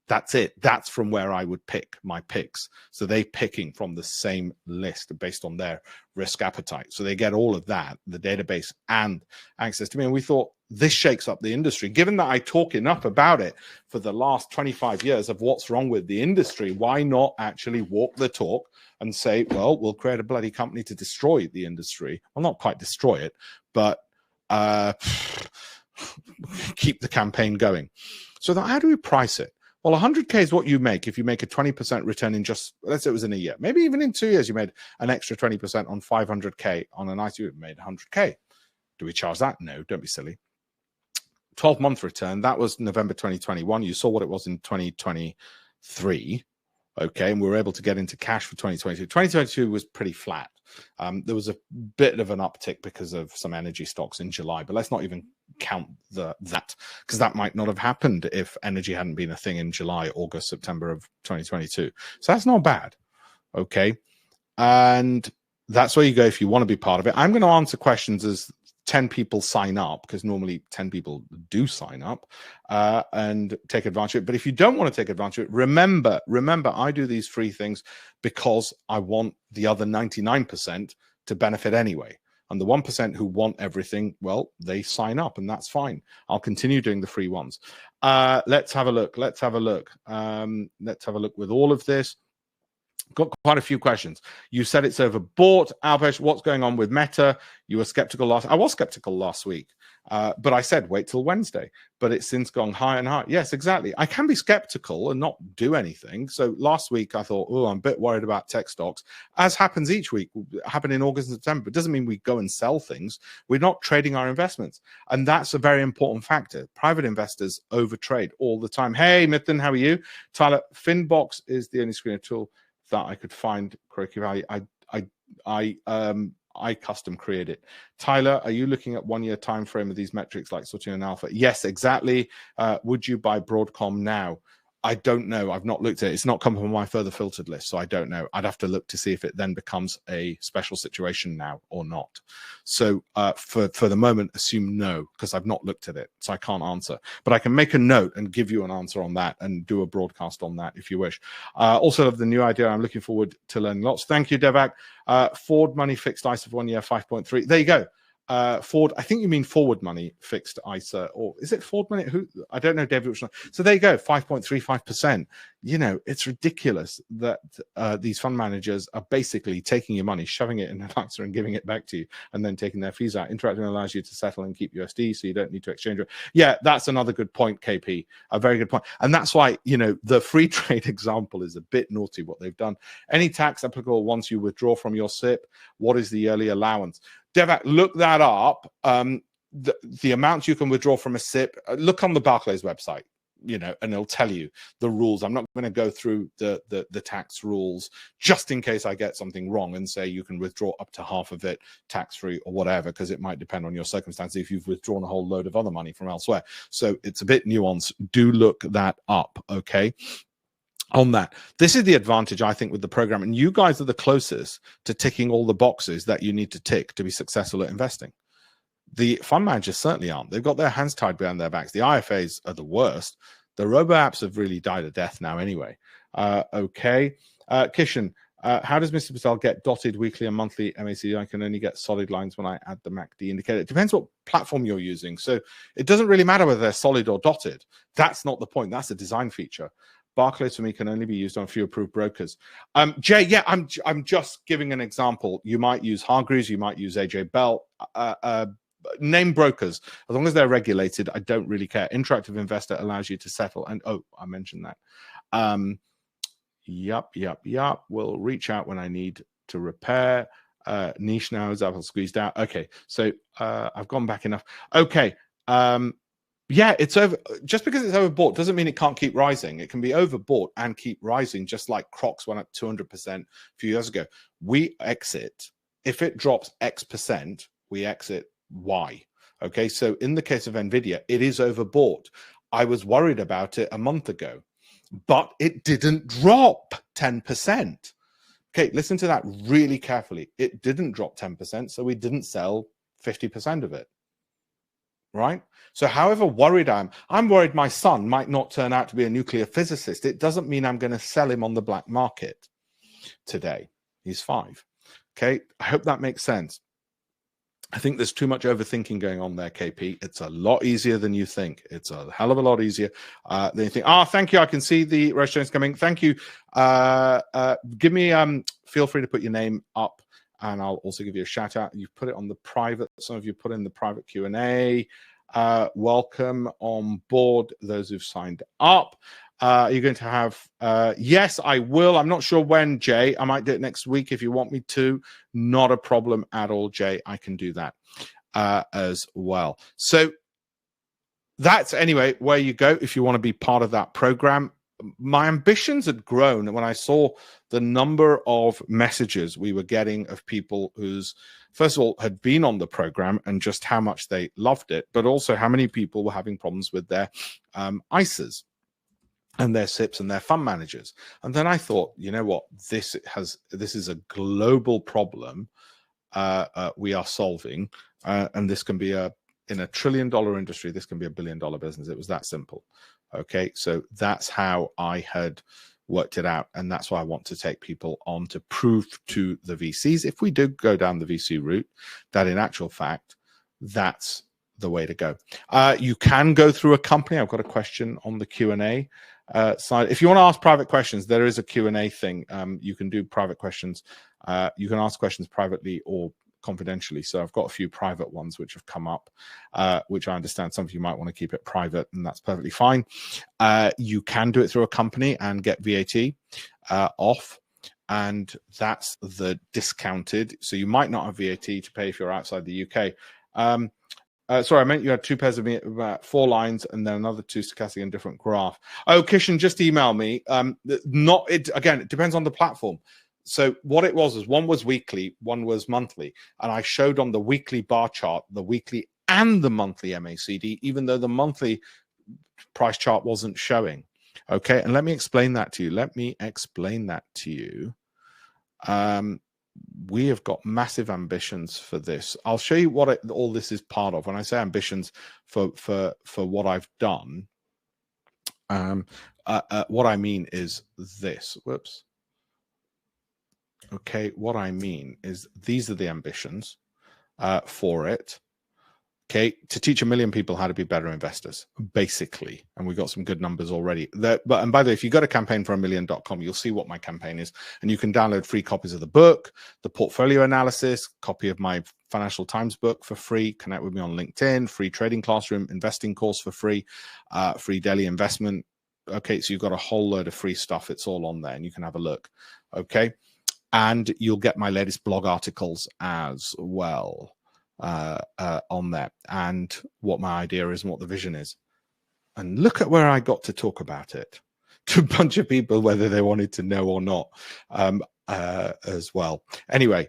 That's it. That's from where I would pick my picks. So they picking from the same list based on their risk appetite. So they get all of that, the database and access to me. And we thought this shakes up the industry. Given that I talk enough about it for the last 25 years of what's wrong with the industry, why not actually walk the talk and say, well, we'll create a bloody company to destroy the industry. Well, not quite destroy it, but keep the campaign going. So how do we price it? Well, 100K is what you make if you make a 20% return in just, let's say it was in a year. Maybe even in 2 years, you made an extra 20% on 500K. On a nice year, you made 100K. Do we charge that? No, don't be silly. 12-month return, that was November 2021. You saw what it was in 2023. Okay, and we were able to get into cash for 2022. 2022 was pretty flat. There was a bit of an uptick because of some energy stocks in July, but let's not even count that, because that might not have happened if energy hadn't been a thing in July, August, September of 2022. So that's not bad. Okay, and that's where you go if you want to be part of it. I'm going to answer questions as 10 people sign up, because normally 10 people do sign up and take advantage of it. But if you don't want to take advantage of it, remember, I do these free things because I want the other 99% to benefit anyway. And the 1% who want everything, well, they sign up, and that's fine. I'll continue doing the free ones. Let's have a look. Let's have a look with all of this. Got quite a few questions. You said it's overbought. Alpesh, what's going on with Meta? You were skeptical I was skeptical last week, but I said wait till Wednesday. But it's since gone higher and higher. Yes, exactly. I can be skeptical and not do anything. So last week I thought, oh, I'm a bit worried about tech stocks, as happens each week. It happened in August and September. It doesn't mean we go and sell things. We're not trading our investments. And that's a very important factor. Private investors overtrade all the time. Hey, Mithun, how are you? Tyler, Finbox is the only screener tool that I could find Croaky Valley. I custom create it. Tyler, are you looking at 1 year time frame of these metrics like Sawtooth and Alpha? Yes, exactly. Would you buy Broadcom now? I don't know. I've not looked at it. It's not come from my further filtered list, so I don't know. I'd have to look to see if it then becomes a special situation now or not. So for the moment, assume no, because I've not looked at it, so I can't answer. But I can make a note and give you an answer on that and do a broadcast on that if you wish. Also love the new idea. I'm looking forward to learning lots. Thank you, Devak. Forward money fixed ISA of 1 year, 5.3. There you go. Forward, I think you mean forward money fixed ISA, or is it forward money? Who, I don't know, David. So there you go, 5.35%. You know, it's ridiculous that these fund managers are basically taking your money, shoving it in an ISA and giving it back to you, and then taking their fees out. Interactive allows you to settle and keep USD, so you don't need to exchange it. Yeah, that's another good point, KP. A very good point. And that's why, you know, the free trade example is a bit naughty what they've done. Any tax applicable once you withdraw from your SIP? What is the yearly allowance? Devak, look that up. The amounts you can withdraw from a SIP, look on the Barclays website, you know, and it'll tell you the rules. I'm not going to go through the tax rules just in case I get something wrong and say you can withdraw up to half of it tax-free or whatever, because it might depend on your circumstances if you've withdrawn a whole load of other money from elsewhere. So it's a bit nuanced. Do look that up, okay? On that, this is the advantage, I think, with the program. And you guys are the closest to ticking all the boxes that you need to tick to be successful at investing. The fund managers certainly aren't. They've got their hands tied behind their backs. The IFAs are the worst. The robo-apps have really died a death now anyway. Okay. Kishan, how does Mr. Patel get dotted weekly and monthly MACD? I can only get solid lines when I add the MACD indicator. It depends what platform you're using. So it doesn't really matter whether they're solid or dotted. That's not the point. That's a design feature. Barclays for me can only be used on a few approved brokers. Jay, yeah, I'm just giving an example. You might use Hargreaves, you might use AJ Bell, name brokers. As long as they're regulated, I don't really care. Interactive Investor allows you to settle. And oh, I mentioned that. Yup. We'll reach out when I need to repair. Niche now is Apple squeezed out. Okay, so I've gone back enough. Okay. Yeah, it's over. Just because it's overbought doesn't mean it can't keep rising. It can be overbought and keep rising, just like Crocs went up 200% a few years ago. We exit. If it drops X percent, we exit Y. Okay, so in the case of Nvidia, it is overbought. I was worried about it a month ago, but it didn't drop 10%. Okay, listen to that really carefully. It didn't drop 10%, so we didn't sell 50% of it. Right? So however worried I'm worried my son might not turn out to be a nuclear physicist. It doesn't mean I'm going to sell him on the black market today. He's 5. Okay, I hope that makes sense. I think there's too much overthinking going on there, KP. It's a lot easier than you think. It's a hell of a lot easier than you think. Thank you. I can see the registrations coming. Thank you. Give me, feel free to put your name up, and I'll also give you a shout out. You've put it on the private. Some of you put in the private Q&A. Welcome on board, those who've signed up. You're going to have, yes, I will. I'm not sure when, Jay. I might do it next week if you want me to. Not a problem at all, Jay. I can do that as well. So that's anyway where you go if you want to be part of that program. My ambitions had grown when I saw the number of messages we were getting of people who's, first of all, had been on the program and just how much they loved it, but also how many people were having problems with their ISAs and their SIPs and their fund managers. And then I thought, you know what, this is a global problem we are solving, and this can be in a $1 trillion industry, this can be a $1 billion business. It was that simple. Okay, so that's how I had worked it out, and that's why I want to take people on to prove to the VCs, if we do go down the VC route, that in actual fact, that's the way to go. You can go through a company. I've got a question on the Q&A side. If you want to ask private questions, there is a Q&A thing. You can do private questions. You can ask questions privately or confidentially. So I've got a few private ones which have come up, which I understand some of you might want to keep it private, and that's perfectly fine. You can do it through a company and get VAT off, and that's the discounted. So you might not have VAT to pay if you're outside the UK. Sorry, I meant you had 2 pairs of 4 lines and then another 2 stochastic and different graph. Oh, Kishan, just email me. Again, it depends on the platform. So what it was one was weekly, one was monthly. And I showed on the weekly bar chart, the weekly and the monthly MACD, even though the monthly price chart wasn't showing. Okay, and let me explain that to you. We have got massive ambitions for this. I'll show you what all this is part of. When I say ambitions for what I've done, what I mean is this. Whoops. Okay, what I mean is these are the ambitions for it. Okay, to teach 1 million people how to be better investors, basically. And we've got some good numbers already. And by the way, if you go to campaignfor1million.com, you'll see what my campaign is. And you can download free copies of the book, the portfolio analysis, copy of my Financial Times book for free, connect with me on LinkedIn, free trading classroom, investing course for free, free daily investment. Okay, so you've got a whole load of free stuff. It's all on there and you can have a look. Okay, and you'll get my latest blog articles as well. On there, and what my idea is and what the vision is. And look at where I got to talk about it to a bunch of people, whether they wanted to know or not, as well. Anyway,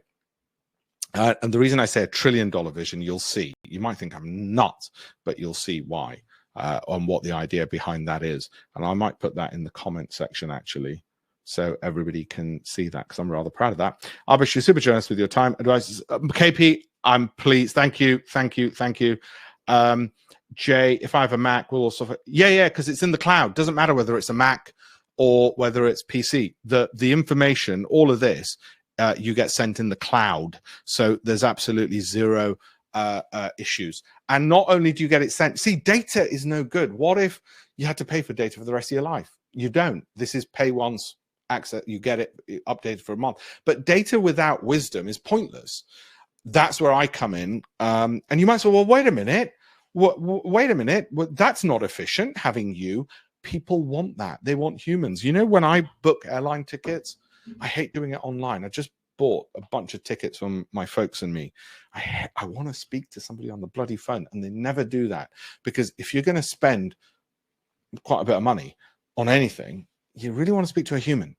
and the reason I say $1 trillion vision, you'll see. You might think I'm nuts, but you'll see why, on what the idea behind that is. And I might put that in the comment section, actually, so everybody can see that, because I'm rather proud of that. Alpesh, you're super generous with your time. Advice, KP, I'm pleased. Thank you. Jay, if I have a Mac, we'll also... Yeah, because it's in the cloud. Doesn't matter whether it's a Mac or whether it's PC. The information, all of this, you get sent in the cloud. So there's absolutely zero issues. And not only do you get it sent... See, data is no good. What if you had to pay for data for the rest of your life? You don't. This is pay once, access. You get it updated for a month. But data without wisdom is pointless. That's where I come in. And you might say, well, wait a minute. Wait a minute. Well, that's not efficient, having you. People want that. They want humans. You know, when I book airline tickets, I hate doing it online. I just bought a bunch of tickets from my folks and me. I want to speak to somebody on the bloody phone, and they never do that. Because if you're going to spend quite a bit of money on anything, you really want to speak to a human.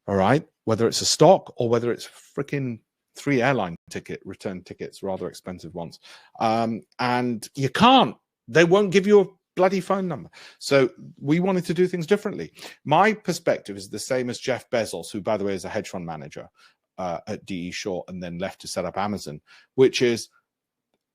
All right? Whether it's a stock or whether it's freaking 3 airline return tickets, rather expensive ones. And you can't. They won't give you a bloody phone number. So we wanted to do things differently. My perspective is the same as Jeff Bezos, who, by the way, is a hedge fund manager at DE Shaw and then left to set up Amazon, which is,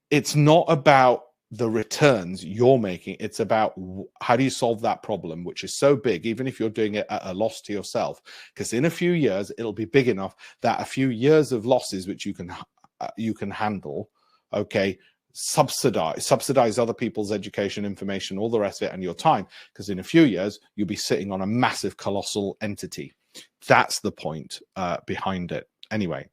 it's not about the returns you're making. It's about how do you solve that problem, which is so big, even if you're doing it at a loss to yourself, because in a few years, it'll be big enough that a few years of losses, which you can handle, okay, subsidize other people's education, information, all the rest of it, and your time, because in a few years, you'll be sitting on a massive, colossal entity. That's the point behind it. Anyway,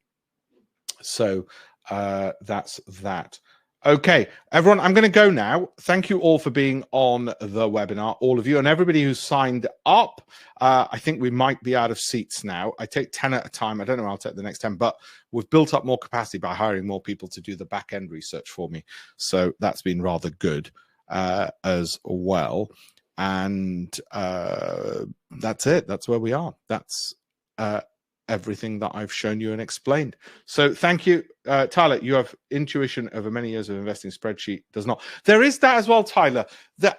so that's that. Okay, everyone, I'm going to go now. Thank you all for being on the webinar, all of you, and everybody who's signed up. I think we might be out of seats now. I take 10 at a time. I don't know how I'll take the next 10, but we've built up more capacity by hiring more people to do the back-end research for me. So that's been rather good as well. And that's it. That's where we are. That's everything that I've shown you and explained. So thank you, Tyler. You have intuition over many years of investing. Spreadsheet does not. There is that as well, Tyler. That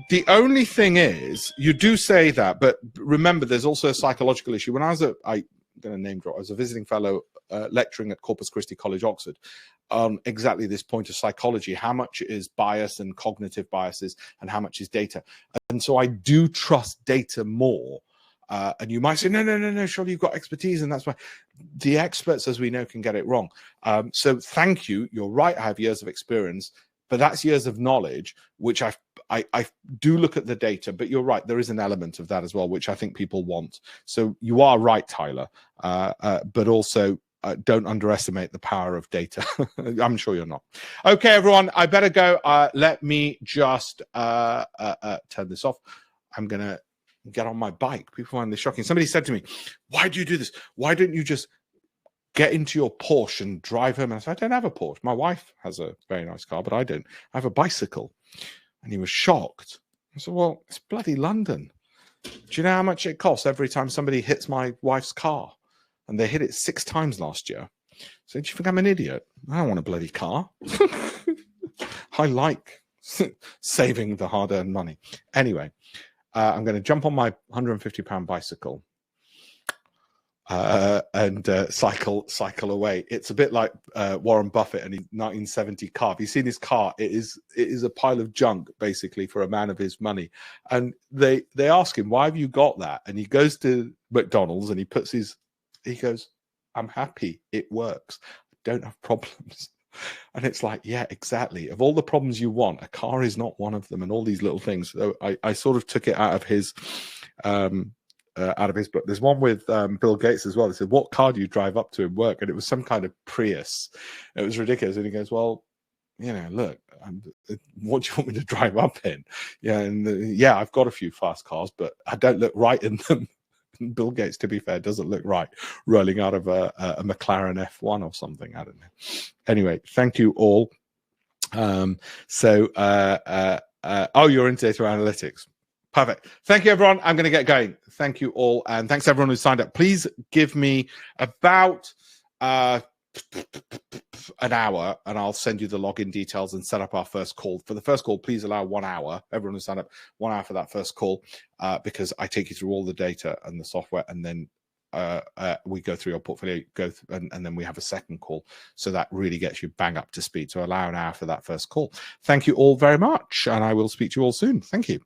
the only thing is, you do say that, but remember, there's also a psychological issue. When I was I'm going to name drop. I was a visiting fellow lecturing at Corpus Christi College, Oxford, on exactly this point of psychology. How much is bias and cognitive biases, and how much is data? And so I do trust data more. And you might say, no, surely you've got expertise, and that's why the experts, as we know, can get it wrong. So thank you. You're right. I have years of experience, but that's years of knowledge, which I do look at the data, but you're right. There is an element of that as well, which I think people want. So you are right, Tyler, but also don't underestimate the power of data. I'm sure you're not. Okay, everyone, I better go. Let me just turn this off. I'm going to get on my bike. People find this shocking. Somebody said to me, why do you do this? Why don't you just get into your Porsche and drive home? And I said, I don't have a Porsche. My wife has a very nice car, but I don't. I have a bicycle. And he was shocked. I said, well, it's bloody London. Do you know how much it costs every time somebody hits my wife's car? And they hit it 6 times last year. So do you think I'm an idiot? I don't want a bloody car. I like saving the hard-earned money. Anyway, I'm going to jump on my £150 bicycle and cycle away. It's a bit like Warren Buffett and his 1970 car. Have you seen his car? It is a pile of junk, basically, for a man of his money. And they ask him, why have you got that? And he goes to McDonald's and he goes, I'm happy. It works. I don't have problems. And it's like, yeah, exactly. Of all the problems you want, a car is not one of them, and all these little things. So I sort of took it out of his book. There's one with Bill Gates as well. He said, what car do you drive up to in work? And it was some kind of Prius. It was ridiculous. And he goes, well, you know, look, what do you want me to drive up in? Yeah, and yeah, I've got a few fast cars, but I don't look right in them. Bill Gates, to be fair, doesn't look right rolling out of a McLaren F1 or something. I don't know. Anyway, thank you all. Oh, you're into data analytics. Perfect. Thank you, everyone. I'm going to get going. Thank you all. And thanks, everyone who signed up. Please give me about an hour and I'll send you the login details and set up our first call. For the first call, please allow 1 hour. Everyone who signed up, 1 hour for that first call, because I take you through all the data and the software, and then we go through your portfolio, and then we have a second call. So that really gets you bang up to speed. So allow an hour for that first call. Thank you all very much, and I will speak to you all soon. Thank you.